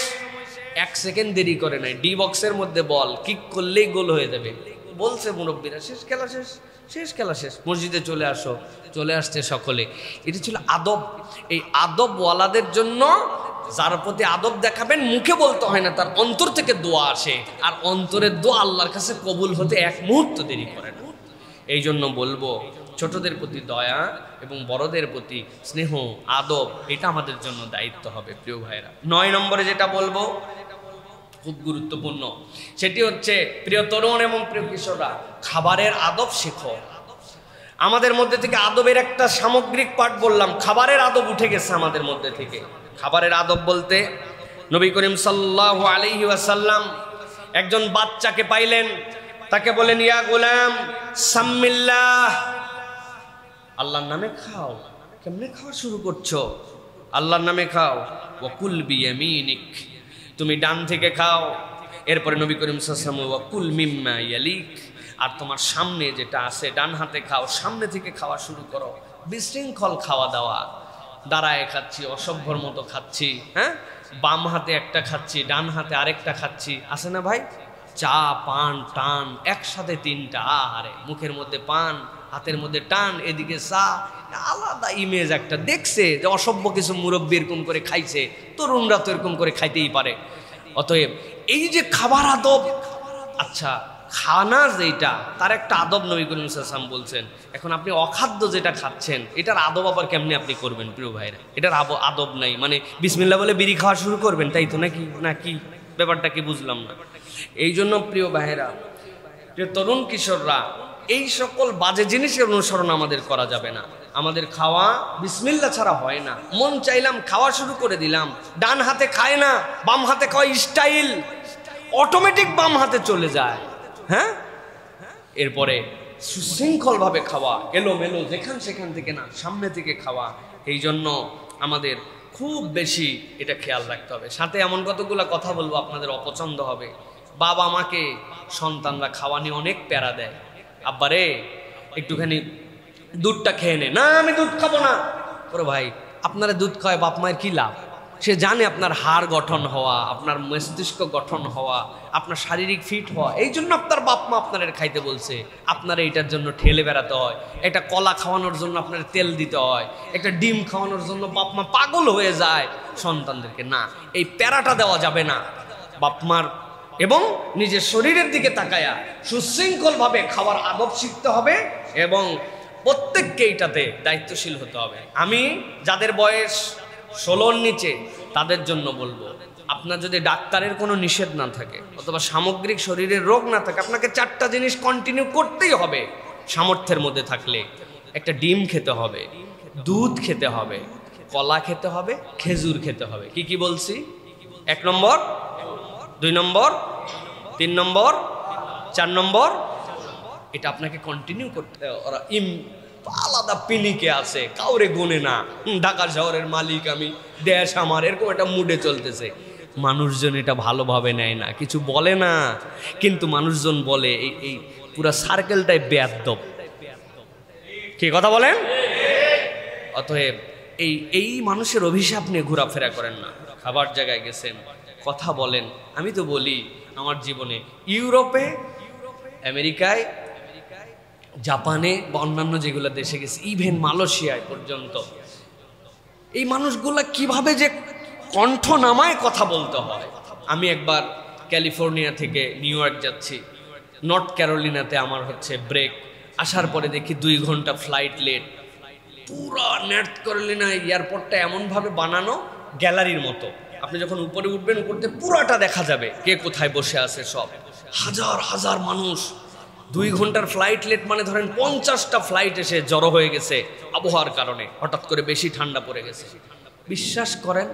1 সেকেন্ড দেরি করে নাই, ডি বক্সের মধ্যে বল, কিক করলেই গোল হয়ে যাবে। বলছে মুরব্বীরা শেষ খেলা শেষ, শেষ খেলা শেষ, মসজিদে চলে আসো। চলে আসছে সকলে। এটা ছিল আদব। এই আদবওয়ালাদের জন্য যার প্রতি আদব দেখাবেন মুখে বলতে হয় না, তার অন্তর থেকে দোয়া আসে, আর অন্তরের দোয়া আল্লাহর কাছে কবুল হতে 1 মুহূর্ত দেরি করে না। এই জন্য বলবো ছোটদের প্রতি দয়া এবং বড়দের প্রতি স্নেহ আদব, এটা আমাদের জন্য দায়িত্ব হবে প্রিয় ভাইরা। 9 নম্বরে যেটা বলবো খুব গুরুত্বপূর্ণ, সেটি হচ্ছে প্রিয় তরুণ এবং প্রিয় কিশোররা, খাবারের আদব শেখো। আমাদের মধ্যে থেকে আদবের একটা সামগ্রিক পাঠ বললাম, খাবারের আদব উঠে গেছে আমাদের মধ্যে থেকে। খাবারের আদব বলতে নবী করিম সাল্লাল্লাহু আলাইহি ওয়াসাল্লাম একজন বাচ্চাকে পাইলেন, তাকে বলেন ইয়া গোলাম সাম্মিল্লাহ, আল্লাহর নামে খাও। কেমনে খাওয়া শুরু করছো? আল্লাহর নামে খাও। ওয়াকুল বিয়ামিনিক, তুমি ডান থেকে খাও। এরপরে নবী করিম সাল্লাল্লাহু আলাইহি ওয়াসাল্লাম ওয়াকুল মিম্মা ইয়ালিক, আর তোমার সামনে যেটা আছে ডান হাতে খাও, সামনে থেকে খাওয়া শুরু করো। বিশৃঙ্খল খাওয়া দাওয়া, দাঁড়ায় খাচ্ছি, অসভ্যর মতো খাচ্ছি, হ্যাঁ, বাম হাতে একটা খাচ্ছি, ডান হাতে আরেকটা খাচ্ছি, আছে না ভাই? চা পান টান একসাথে 3টা, আরে মুখের মধ্যে পান, হাতের মধ্যে টান, এদিকে চা, আলাদা ইমেজ একটা দেখছে যে অসভ্য কিছু মুরব্বী এরকম করে খাইছে, তরুণরা তো এরকম করে খাইতেই পারে। অতএব এই যে খাবার আদব, আচ্ছা খানা যেটা তার একটা আদব নবী করিম সাল্লাল্লাহু আলাইহি ওয়াসাল্লাম বলছেন। এখন আপনি অখাদ্য যেটা খাচ্ছেন এটার আদব আবার কেমনে আপনি করবেন প্রিয় ভাইরা? এটার আদব নাই, মানে বিসমিল্লাহ বলে বিড়ি খাওয়া শুরু করবেন, তাই তো নাকি? নাকি ব্যাপারটা কি বুঝলাম না। এই জন্য প্রিয় ভাইরা, যে তরুণ কিশোররা, এই সকল বাজে জিনিসের অনুসরণ আমাদের করা যাবে না। আমাদের খাওয়া বিসমিল্লাহ ছাড়া হয় না। মন চাইলাম খাওয়া শুরু করে দিলাম, ডান হাতে খায় না, বাম হাতে খাওয়া স্টাইল, অটোমেটিক বাম হাতে চলে যায়, হ্যাঁ। এরপরে সুশৃঙ্খলভাবে খাওয়া, এলোমেলো যেখান সেখান থেকে না, সামনে থেকে খাওয়া। এই জন্য আমাদের খুব বেশি এটা খেয়াল রাখতে হবে। সাথে এমন কতগুলো কথা বলবো আপনাদের অপছন্দ হবে। বাবা মাকে সন্তানরা খাওয়া নিয়ে অনেক প্যারা দেয়, আব্বারে একটুখানি দুধটা খেয়ে নে, না আমি দুধ খাবো না। ওরে ভাই, আপনারা দুধ খাওয়ায় বাপ মায়ের কি লাভ? সে জানে আপনার হাড় গঠন হওয়া, আপনার মস্তিষ্ক গঠন হওয়া, আপনার শারীরিক ফিট হওয়া, এই জন্য আপনার বাপ মা আপনার খাইতে বলছে। আপনারা এইটার জন্য ঠেলে বেড়াতে হয়, একটা কলা খাওয়ানোর জন্য আপনার তেল দিতে হয়, একটা ডিম খাওয়ানোর জন্য বাপ মা পাগল হয়ে যায় সন্তানদেরকে। না, এই প্যারাটা দেওয়া যাবে না। বাপ মার এবং নিজের শরীরের দিকে তাকায়া সুশৃঙ্খলভাবে খাবার আদব শিখতে হবে এবং প্রত্যেককে এইটাতে দায়িত্বশীল হতে হবে। আমি যাদের বয়স 16-র নিচে তাদের জন্য বলবো, আপনার যদি ডাক্তারের কোনো নিষেধ না থাকে অথবা সামগ্রিক শরীরের রোগ না থাকে, আপনাকে 4টা জিনিস কন্টিনিউ করতেই হবে। সামর্থ্যের মধ্যে থাকলে একটা ডিম খেতে হবে, দুধ খেতে হবে, কলা খেতে হবে, খেজুর খেতে হবে। কি কি বলছি? 1 নম্বর, 2 নম্বর, 3 নম্বর, 4 নম্বর, এটা আপনাকে কন্টিনিউ করতে। ওরা আলাদা পিনিকে আছে, কাউরে গুনে না, ঢাকা শহরের মালিক আমি, দেশ আমার, এরকম একটা মুডে চলতেছে। মানুষজন এটা ভালোভাবে নেয় না, কিছু বলে না, কিন্তু মানুষজন বলে এই পুরা সার্কেলটাই বেয়াদব। কি কথা বলেন? অতএব এই মানুষের অভিশাপ নিয়ে ঘোরাফেরা করেন না। খাবার জায়গায় গেছেন, কথা বলেন। আমি তো বলি আমার জীবনে ইউরোপে, আমেরিকায়, জাপানে বা অন্যান্য যেগুলো দেশে গেছে, ইভেন মালয়েশিয়ায় পর্যন্ত, এই মানুষগুলা কিভাবে যে কণ্ঠ নামায় কথা বলতে হয়। আমি একবার ক্যালিফোর্নিয়া থেকে নিউ ইয়র্ক যাচ্ছি, নর্থ ক্যারোলিনাতে আমার হচ্ছে ব্রেক, আসার পরে দেখি 2 ঘন্টা ফ্লাইট লেট। পুরা নর্থ ক্যারোলিনা এয়ারপোর্টটা এমনভাবে বানানো গ্যালারির মতো, আপনি যখন উপরে উঠবেন উপরতে পুরাটা দেখা যাবে কে কোথায় বসে আছে সব। হাজার হাজার মানুষ, 2 ঘন্টার ফ্লাইট লেট মানে ধরেন 50টা ফ্লাইট এসে জড়ো হয়ে গেছে আবহাওয়ার কারণে, হঠাৎ করে বেশি ঠান্ডা পড়ে গেছে। বিশ্বাস করেন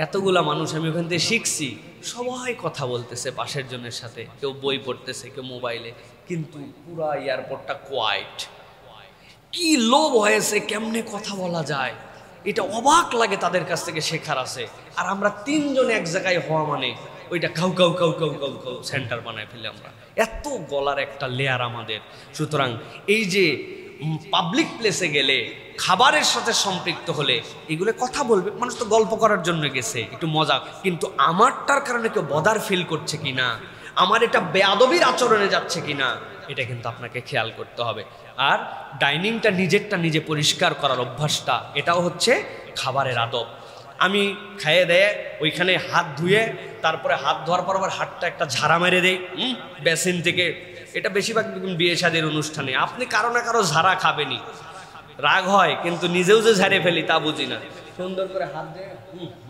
এতগুলা মানুষ আমি ওখান থেকে শিখছি, সবাই কথা বলতেছে পাশের জনের সাথে, কেউ বই পড়তেছে, কেউ মোবাইলে, কিন্তু পুরা এয়ারপোর্টটা কোয়াইট। কি লোভ হয়েছে, কেমনে কথা বলা যায়, এটা অবাক লাগে, তাদের কাছ থেকে শেখার আছে। আর আমরা তিনজন এক জায়গায় হওয়া মানে ওইটা cow cow cow cow cow cow centre বানায় ফেলে আমরা, এত গলার একটা লেয়ার আমাদের। সুতরাং এই যে পাবলিক প্লেসে গেলে, খাবারের সাথে সম্পৃক্ত হলে এগুলো কথা বলবে, মানুষ তো গল্প করার জন্য গেছে, একটু মজা, কিন্তু আমারটার কারণে কেউ বদার ফিল করছে কিনা, আমার এটা বেয়াদবির আচরণে যাচ্ছে কিনা, এটা কিন্তু আপনাকে খেয়াল করতে হবে। আর ডাইনিংটা নিজেরটা নিজে পরিষ্কার করার অভ্যাসটা, এটাও হচ্ছে খাবারের আদব। আমি খাইয়ে দেয় ওইখানে হাত ধুয়ে, তারপরে হাত ধোয়ার পর আবার হাতটা একটা ঝাড়া মেরে দেই বেসিন থেকে। এটা বেশিরভাগ বিয়ে শাদীর অনুষ্ঠানে আপনি কারো না কারো ঝাড়া খাবেনি, রাগ হয়, কিন্তু নিজেও যে ঝাড়ে ফেলি তা বুঝি না। সুন্দর করে হাত দিয়ে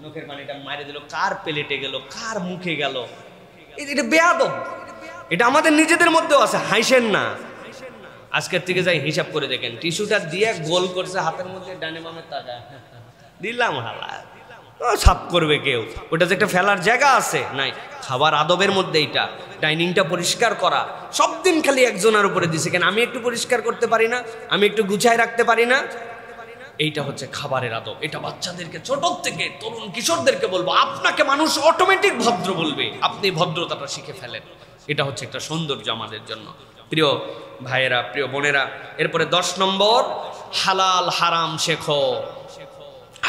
নখের পানিটা মারে দিল, কার প্লেটে গেল, কার মুখে গেল, এটা বেয়াদব। এটা আমাদের নিজেদের মধ্যেও আছে, হাসেন না। আজকের থেকে যাই হিসাব করে দেখেন, টিস্যুটা দিয়ে গোল করছে হাতের মধ্যে, ডানে বামের টাকা দিলাম, হালা সাফ করবে কেউ? ওটা যে একটা ফেলার জায়গা আছে নাই, খাবার আদবের মধ্যে এইটা। ডাইনিংটা পরিষ্কার করা সব দিন খালি একজনের উপরে দিছে কেন, আমি একটু পরিষ্কার করতে পারি না, আমি একটু গুছায় রাখতে পারি না? এইটা হচ্ছে খাবারের আদব। এটা বাচ্চাদেরকে ছোট থেকে, তরুণ কিশোরদেরকে বলবো, আপনাকে মানুষ অটোমেটিক ভদ্র বলবে, আপনি ভদ্রতাটা শিখে ফেলেন। এটা হচ্ছে একটা সৌন্দর্য আমাদের জন্য। প্রিয় ভাইয়েরা, প্রিয় বোনেরা, এরপরে 10 নম্বর, হালাল হারাম শেখো।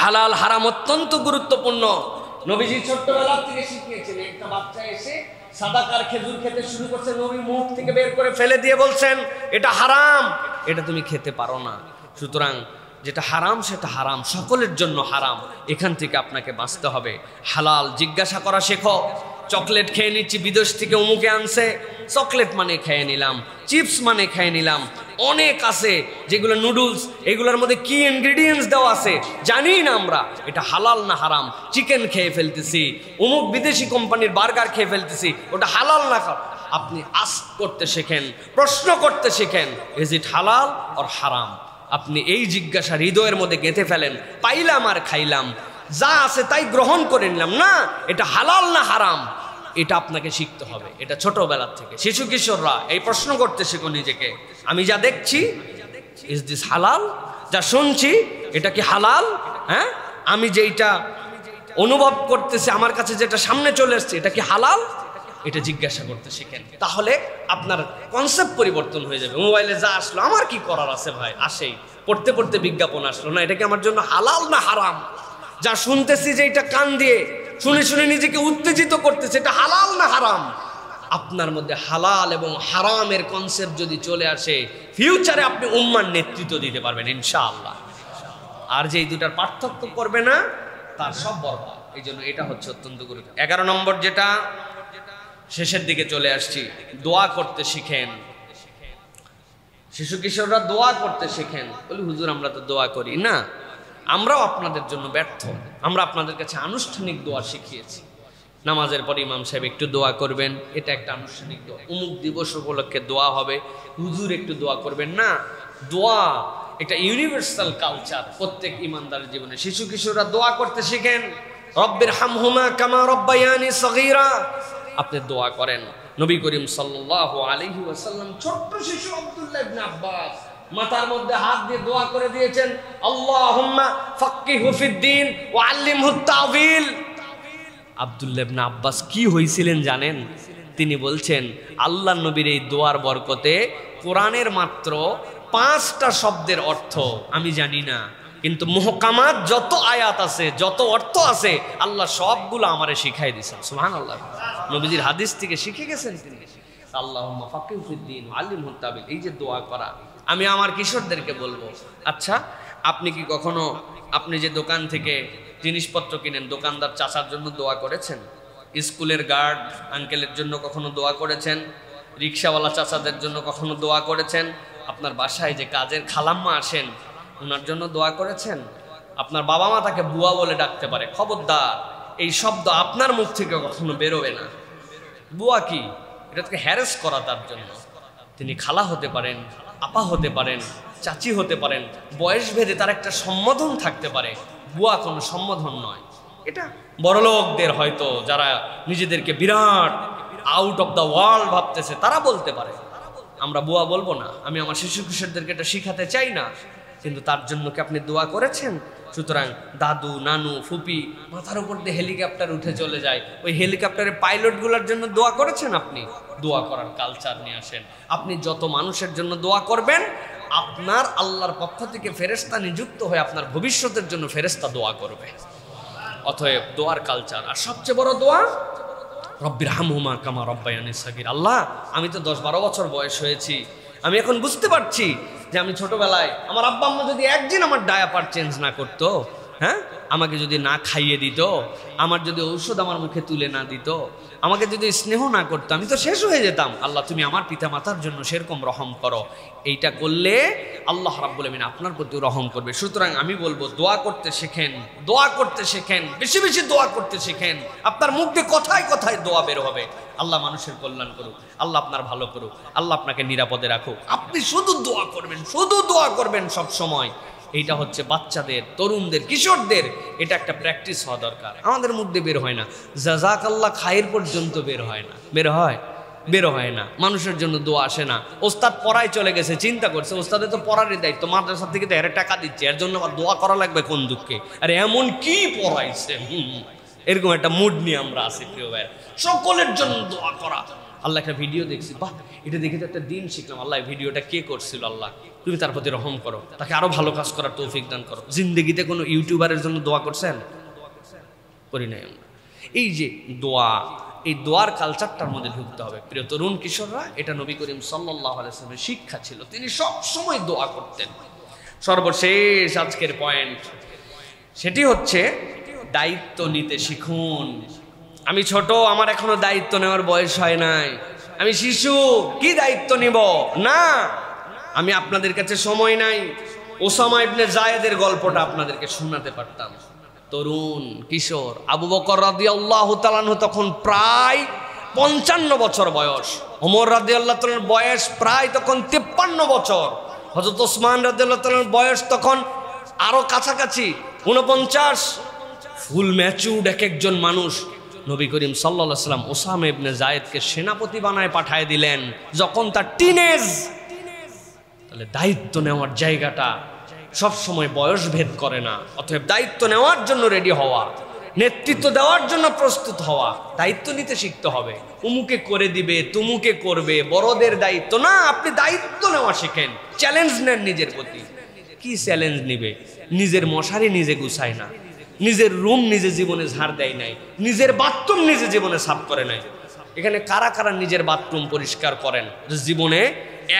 হালাল হারাম অত্যন্ত গুরুত্বপূর্ণ। নবীজি ছোট্টবেলা থেকে শিখিয়েছেন। একটা বাচ্চা এসে সাদাকার খেজুর খেতে শুরু করছে, নবী মুখ থেকে বের করে ফেলে দিয়ে বলছেন, এটা হারাম, এটা তুমি খেতে পারো না। সুতরাং যেটা হারাম সেটা হারাম, সকলের জন্য হারাম। এখান থেকে আপনাকে বাঁচতে হবে। হালাল জিজ্ঞাসা করা শেখো। চকলেট খেয়ে নিচ্ছি, বিদেশ থেকে অমুকে আনছে, চকলেট মানে খেয়ে নিলাম, চিপস মানে খেয়ে নিলাম, অনেক আছে যেগুলো নুডলস, এগুলোর মধ্যে কি ইনগ্রেডিয়েন্টস দেওয়া আছে জানি না আমরা, এটা হালাল না হারাম। চিকেন খেয়ে ফেলতেছি, অমুক বিদেশি কোম্পানির বার্গার খেয়ে ফেলতেছি, ওটা হালাল না হারাম। আপনি আস্ক করতে শেখেন, প্রশ্ন করতে শেখেন, ইজ ইট হালাল অর হারাম। আপনি এই জিজ্ঞাসা হৃদয়ের মধ্যে গেঁথে ফেলেন, পাইলাম আর খাইলাম, যা আছে তাই গ্রহণ করে নিলাম না, এটা হালাল না হারাম, এটা আপনাকে শিখতে হবে। এটা ছোটবেলার থেকে। শিশু কিশোররা এই প্রশ্ন করতে শেখো নিজেকে, আমি যা দেখছি ইজ দিস হালাল, যা শুনছি এটা কি হালাল? হ্যাঁ, আমি যেইটা অনুভব করতেছি, আমার কাছে যেটা সামনে চলে আসছে, এটা কি হালাল? এটা জিজ্ঞাসা করতে শিখেন, তাহলে আপনার কনসেপ্ট পরিবর্তন হয়ে যাবে। মোবাইলে যা আসলো, আমার কি করার আছে ভাই, আসেই, পড়তে পড়তে বিজ্ঞাপন আসলো না, এটা কি আমার জন্য হালাল না হারাম? যা শুনতেছি, যে এটা কান দিয়ে শুনে শুনে নিজেকে উত্তেজিত করতেছে, এটা হালাল না হারাম? আপনার মধ্যে হালাল এবং হারামের কনসেপ্ট যদি চলে আসে, ফিউচারে আপনি উম্মার নেতৃত্ব দিতে পারবেন ইনশাআল্লাহ। আর যে এই দুটার পার্থক্য করবে না, তার সব বরবাদ। এই জন্য এটা হচ্ছে অত্যন্ত গুরুত্ব। 11 নম্বর, যেটা শেষের দিকে চলে আসছি, দোয়া করতে শিখেন। শিশু কিশোররা দোয়া করতে শেখেন। বলি হুজুর আমরা তো দোয়া করি না। আমরাও আপনাদের জন্য ব্যর্থ। আমরা আপনাদের কাছে আনুষ্ঠানিক দোয়া শিখিয়েছি। নামাজের পর ইমাম সাহেব একটু দোয়া করবেন, এটা একটা আনুষ্ঠানিক দোয়া। অমুক দিবস উপলক্ষে দোয়া হবে, হুজুর একটু দোয়া করবেন না। দোয়া এটা ইউনিভার্সাল কালচার প্রত্যেক ইমানদারের জীবনে। শিশু কিশোররা দোয়া করতে শিখেন। রব্বির হামহুমা কামা রব্বায়ানি সগীরা, আপনি দোয়া করেন। নবী করিম সাল্লাল্লাহু আলাইহি ওয়াসাল্লাম ছোট্ট শিশু আব্দুল্লাহ ইবনে আব্বাস মাথার মধ্যে হাত দিয়ে দোয়া করে দিয়েছেন, আল্লাহুম্মা ফাক্কিহু ফিদ্দীন ওয়া আল্লিমহু তা'ওয়িল। আব্দুল্লাহ ইবনে আব্বাস কি হয়েছিলেন জানেন? তিনি বলছেন, আল্লাহ নবীর এই দোয়ার বরকতে কোরআনের মাত্র 5টা শব্দের অর্থ আমি জানি না, কিন্তু মুহকামাত যত আয়াত আছে, যত অর্থ আছে, আল্লাহ সবগুলো আমারে শিখাই দিয়েছেন। সুবহানাল্লাহ। নবীজির হাদিস থেকে শিখে গেছেন তিনি। আল্লাহুম্মা ফাক্কিহু ফিদ্দীন ওয়া আল্লিমহু তা'ওয়িল, এই যে দোয়া করা, আমি আমার কিশোরদেরকে বলবো, আচ্ছা আপনি কি কখনো আপনি যে দোকান থেকে জিনিসপত্র কিনেন, দোকানদার চাচার জন্য দোয়া করেছেন? স্কুলের গার্ড আঙ্কেলের জন্য কখনো দোয়া করেছেন? রিক্সাওয়ালা চাচাদের জন্য কখনো দোয়া করেছেন? আপনার বাসায় যে কাজের খালাম্মা আসেন, ওনার জন্য দোয়া করেছেন? আপনার বাবা মা তাকে বুয়া বলে ডাকতে পারে, খবরদার এই শব্দ আপনার মুখ থেকে কখনো বেরোবে না। বুয়া কি? এটা তাকে হ্যারাস করা, তার জন্য। তিনি খালা হতে পারেন, আপা হতে পারেন, চাচি হতে পারেন, বয়স ভেদে তার একটা সম্বোধন থাকতে পারে। বুয়া কোনো সম্বোধন নয়। এটা বড়লোকদের হয়তো যারা নিজেদেরকে বিরাট আউট অফ দ্য ওয়ার্ল্ড ভাবতেছে তারা বলতে পারে, আমরা বুয়া বলবো না। আমি আমার শিশু কিশোরদেরকে এটা শিখাতে চাই না, কিন্তু তার জন্য কি আপনি দোয়া করেছেন? সুতরাং দাদু, নানু, ফুপি মাথার উপর দিয়ে হেলিকপ্টার উঠে চলে যায়, ওই হেলিকপ্টারের পাইলটগুলোর জন্য দোয়া করেছেন? আপনি দোয়া করার কালচার নিয়ে আসেন। আপনি যত মানুষের জন্য দোয়া করবেন, আপনার আল্লাহর পক্ষ থেকে ফেরেশতা নিযুক্ত হয়ে আপনার ভবিষ্যতের জন্য ফেরেশতা দোয়া করবে। অতএব দোয়ার কালচার। আর সবচেয়ে বড় দোয়া, রব্বির হামহুমা কামা রব্বায়ানি সাগীর। আল্লাহ, আমি তো 10-12 বছর বয়স হয়েছি, আমি এখন বুঝতে পারছি যে আমি ছোটবেলায় আমার আব্বা আম্মা যদি একদিন আমার ডায়াপার চেঞ্জ না করতো, হ্যাঁ, আমাকে যদি না খাইয়ে দিত, আমার যদি ঔষধ আমার মুখে তুলে না দিত, আমাকে যদি স্নেহ না করতো, আমি তো শেষ হয়ে যেতাম। আল্লাহ, তুমি আমার পিতা মাতার জন্য সেরকম রহম করো। এইটা করলে আল্লাহ রাব্বুল আমিন আপনার প্রতি রহম করবে। সুতরাং আমি বলবো, দোয়া করতে শেখেন, দোয়া করতে শেখেন, বেশি বেশি দোয়া করতে শেখেন। আপনার মুখ দিয়ে কথায় কথায় দোয়া বের হবে। আল্লাহ মানুষের কল্যাণ করুক, আল্লাহ আপনার ভালো করুক, আল্লাহ আপনাকে নিরাপদে রাখুক। আপনি শুধু দোয়া করবেন, শুধু দোয়া করবেন সব সময়। এইটা হচ্ছে বাচ্চাদের, তরুণদের, কিশোরদের এটা একটা প্র্যাকটিস হওয়া দরকার। আমাদের মধ্যে বের হয় না, জাযাকাল্লাহ খায়ের পর্যন্ত বের হয় না। বের হয় না। মানুষের জন্য দোয়া আসে না। ওস্তাদ পড়ায় চলে গেছে, চিন্তা করছে ওস্তাদের তো পড়ারই দায়িত্ব, মাদ্রাসা থেকে তো এর টাকা দিচ্ছে, এর জন্য আবার দোয়া করা লাগবে কোন দুঃখে? আরে এমন কি পড়াইছে, এরকম একটা মুড নিয়ে আমরা আছি প্রিয় ভাই। সকলের জন্য দোয়া করা। আল্লাহ একটা ভিডিও দেখছি, বাহ, এটা দেখে তো একটা দিন শিখলাম। আল্লাহ ভিডিওটা কে করছিল? আল্লাহ, তুমি তার প্রতি রহম করো, তাকে আরো ভালো কাজ করার তৌফিক দান করো। জিন্দেগিতে কোনো ইউটিউবারের জন্য দোয়া করছেন? করি নাই আমরা। এই যে দোয়া, এই দোয়ার কালচারটার মধ্যে ঢুকতে হবে প্রিয় তরুণ কিশোররা। এটা নবী করিম সাল্লাল্লাহু আলাইহি ওয়াসাল্লামের শিক্ষা ছিল, তিনি সব সময় দোয়া করতেন। সর্বশেষ আজকের পয়েন্ট, সেটি হচ্ছে দায়িত্ব নিতে শিখুন। আমি ছোট, আমার এখনো দায়িত্ব নেওয়ার বয়স হয় নাই, আমি শিশু, কি দায়িত্ব নিব? না, আমি আপনাদের কাছে সময় নাই ওসামা ইবনে যায়েদের গল্পটা আপনাদেরকে শোনাতে পারতাম। তরুণ কিশোর আবু বকর রাদিয়াল্লাহু তাআলা আনহু তখন প্রায় 55 বছর বয়স, ওমর রাদিয়াল্লাহু তাআলার বয়স প্রায় তখন 53 বছর, হযরত ওসমান রাদিয়াল্লাহু তাআলার বয়স তখন আরো কাছাকাছি 49। ফুল ম্যাচুরড এক একজন মানুষ। নবী করিম সাল্লাল্লাহু আলাইহি ওয়াসাল্লাম ওসামা ইবনে যায়েদকে সেনাপতি বানায় পাঠিয়ে দিলেন যখন তার টিনেজ। তাহলে দায়িত্ব নেওয়ার জায়গাটা সব সময় বয়স ভেদ করে না। অতএব দায়িত্ব নেওয়ার জন্য রেডি হওয়া, নেতৃত্ব দেওয়ার জন্য প্রস্তুত হওয়া, দায়িত্ব নিতে শিখতে হবে। উমুকে করে দিবে, তুমুকে করবে, বড়দের দায়িত্ব না, আপনি দায়িত্ব নেওয়া শিখেন। চ্যালেঞ্জ নেন নিজের প্রতি। কি চ্যালেঞ্জ নিবে? নিজের মশারি নিজে গুছায় না, নিজের রুম নিজে জীবনে ঝাড় দেয় নাই, নিজের বাথরুম নিজে জীবনে সাফ করে নাই। এখানে কারা কারা নিজের বাথরুম পরিষ্কার করেন জীবনে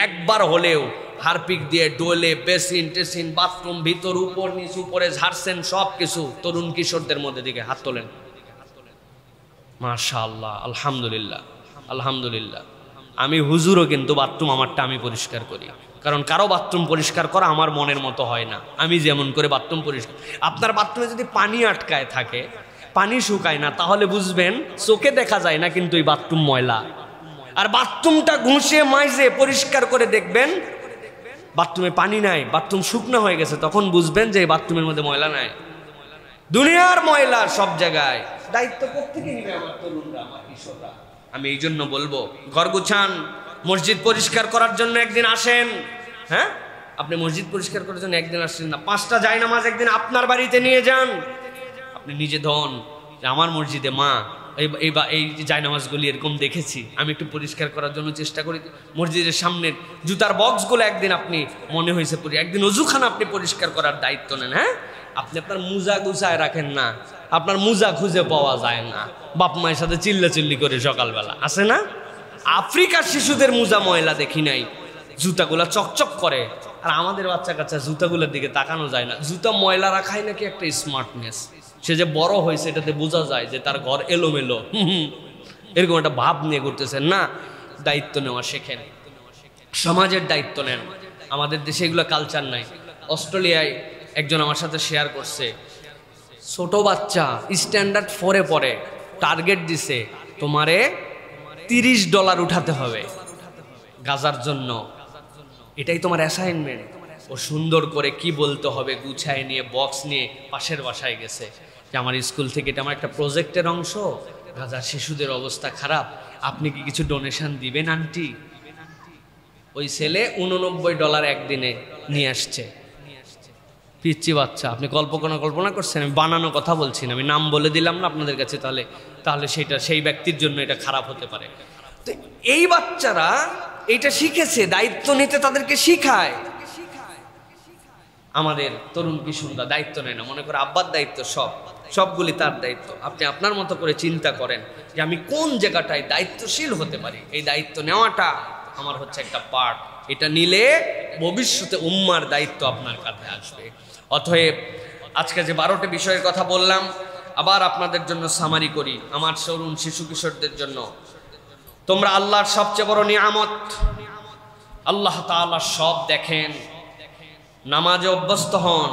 একবার হলেও? হারপিক দিয়ে ডোলে, বেসিন টেসিন, বাথরুম ভিতর উপর নিচ উপরে ঝাড়ছেন সব কিছু। তরুণ কিশোরদের মধ্যে দিকে হাত তোলেন। মাশাআল্লাহ, আলহামদুলিল্লাহ, আলহামদুলিল্লাহ। আমি হুজুরও, কিন্তু বাথরুম আমারটা আমি পরিষ্কার করি, কারণ কারো বাথরুম পরিষ্কার করা আমার মনের মতো হয় না। আমি যেমন করে বাথরুম পরিষ্কার, আপনার বাথরুমে যদি পানি আটকায় থাকে, পানি শুকায় না, তাহলে বুঝবেন চোখে দেখা যায় না কিন্তু এই বাথরুম ময়লা। আর বাথরুমটা ঘুষে মাইজে পরিষ্কার করে দেখবেন বাথরুমে পানি নাই, বাথরুম শুকনো হয়ে গেছে, তখন বুঝবেন যে এই বাথরুমের মধ্যে ময়লা নাই। দুনিয়ার ময়লা সব জায়গায়। দায়িত্ব প্রত্যেকে নিবে আমার তরুণরা, আমার কিশোররা। আমি এই জন্য বলবো, ঘর গুছান, মসজিদ পরিষ্কার করার জন্য একদিন আসেন। হ্যাঁ, আপনি মসজিদ পরিষ্কার করার জন্য একদিন আসছেন না, 5টা জায়নামাজ একদিন আপনার বাড়িতে নিয়ে যান। আপনি নিজে ধন যে আমার মসজিদে মা এই জায়নামাজগুলি এরকম দেখেছি, আমি একটু পরিষ্কার করার জন্য চেষ্টা করি। মসজিদের সামনের জুতার বক্সগুলো একদিন আপনি মনে হয়েছে একদিন অজুখানা আপনি পরিষ্কার করার দায়িত্ব নেন। হ্যাঁ, আপনি আপনার মুজা গুছায় রাখেন না, আপনার মুজা খুঁজে পাওয়া যায় না, বাপ মায়ের সাথে চিল্লাচিল্লি করে সকালবেলা আসে না। আফ্রিকার শিশুদের মুজা ময়লা দেখি নাই, জুতাগুলা চকচক করে। আর আমাদের বাচ্চা কাচ্চা জুতাগুলোর দিকে তাকানো যায় না। জুতা ময়লা রাখাই নাকি একটা স্মার্টনেস। সে যে বড় হয়েছে এটাতে বোঝা যায় যে তার ঘর এলোমেলো, এরকম একটা ভাব নিয়ে করতেছেন না। দায়িত্ব নেওয়া শেখেন, সমাজের দায়িত্ব নেন। আমাদের দেশে এগুলো কালচার নাই। অস্ট্রেলিয়ায় একজন আমার সাথে শেয়ার করছে, ছোট বাচ্চা স্ট্যান্ডার্ড 4-এ পড়ে, টার্গেট দিছে তোমারে $30 উঠাতে হবে গাজার জন্য, এটাই তোমার অ্যাসাইনমেন্ট। ও সুন্দর করে কি বলতে হবে গুছায় নিয়ে বক্স নিয়ে পাশের বাসায় গেছে যে আমার স্কুল থেকে এটা আমার একটা প্রজেক্টের অংশ, গাজার শিশুদের অবস্থা খারাপ, আপনি কি কিছু ডোনেশন দিবেন আন্টি? ওই ছেলে $89 একদিনে নিয়ে আসছে। পিচ্চি বাচ্চা, আপনি কল্পনা করছেন? আমি বানানো কথা বলছি না, আমি নাম বলে দিলাম না আপনাদের কাছে, তাহলে সেটা সেই ব্যক্তির জন্য এটা খারাপ হতে পারে। তো এই বাচ্চারা এটা শিখেছে, দায়িত্ব নিতে তাদেরকে শিখায়। আমাদের তরুণ কিশোররা দায়িত্ব নেয় না, মনে করে আব্বার দায়িত্ব সবগুলি তার দায়িত্ব। আপনি আপনার মতো করে চিন্তা করেন যে আমি কোন জায়গাটায় দায়িত্বশীল হতে পারি। এই দায়িত্ব নেওয়াটা আমার হচ্ছে একটা পার্ট, এটা নিলে ভবিষ্যতে উম্মার দায়িত্ব আপনার কাঁধে আসবে। অতএব আজকে যে 12টি বিষয়ের কথা বললাম, আবার আপনাদের জন্য সামারি করি, আমার তরুণ শিশু কিশোরদের জন্য। তোমরা আল্লাহর সবচেয়ে বড় নিয়ামত, আল্লাহ তাআলা সব দেখেন। নামাজে অভ্যস্ত হন,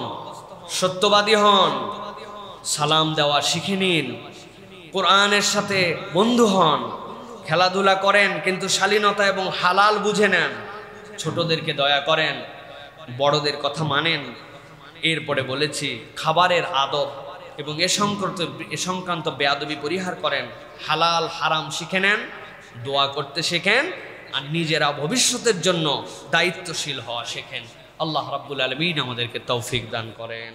সত্যবাদী হন, সালাম দেওয়া শিখে নিন, কোরআনের সাথে বন্ধু হন, খেলাধুলা করেন কিন্তু শালীনতা এবং হালাল বুঝে নেন, ছোটদেরকে দয়া করেন, বড়দের কথা মানেন। এরপরে বলেছি খাবারের আদব এবং এ সংক্রান্ত বেয়াদবি পরিহার করেন, হালাল হারাম শিখে নেন, দোয়া করতে শেখেন, আর নিজেরা ভবিষ্যতের জন্য দায়িত্বশীল হওয়া শেখেন। আল্লাহ রাব্বুল আলামিন আমাদেরকে তৌফিক দান করেন।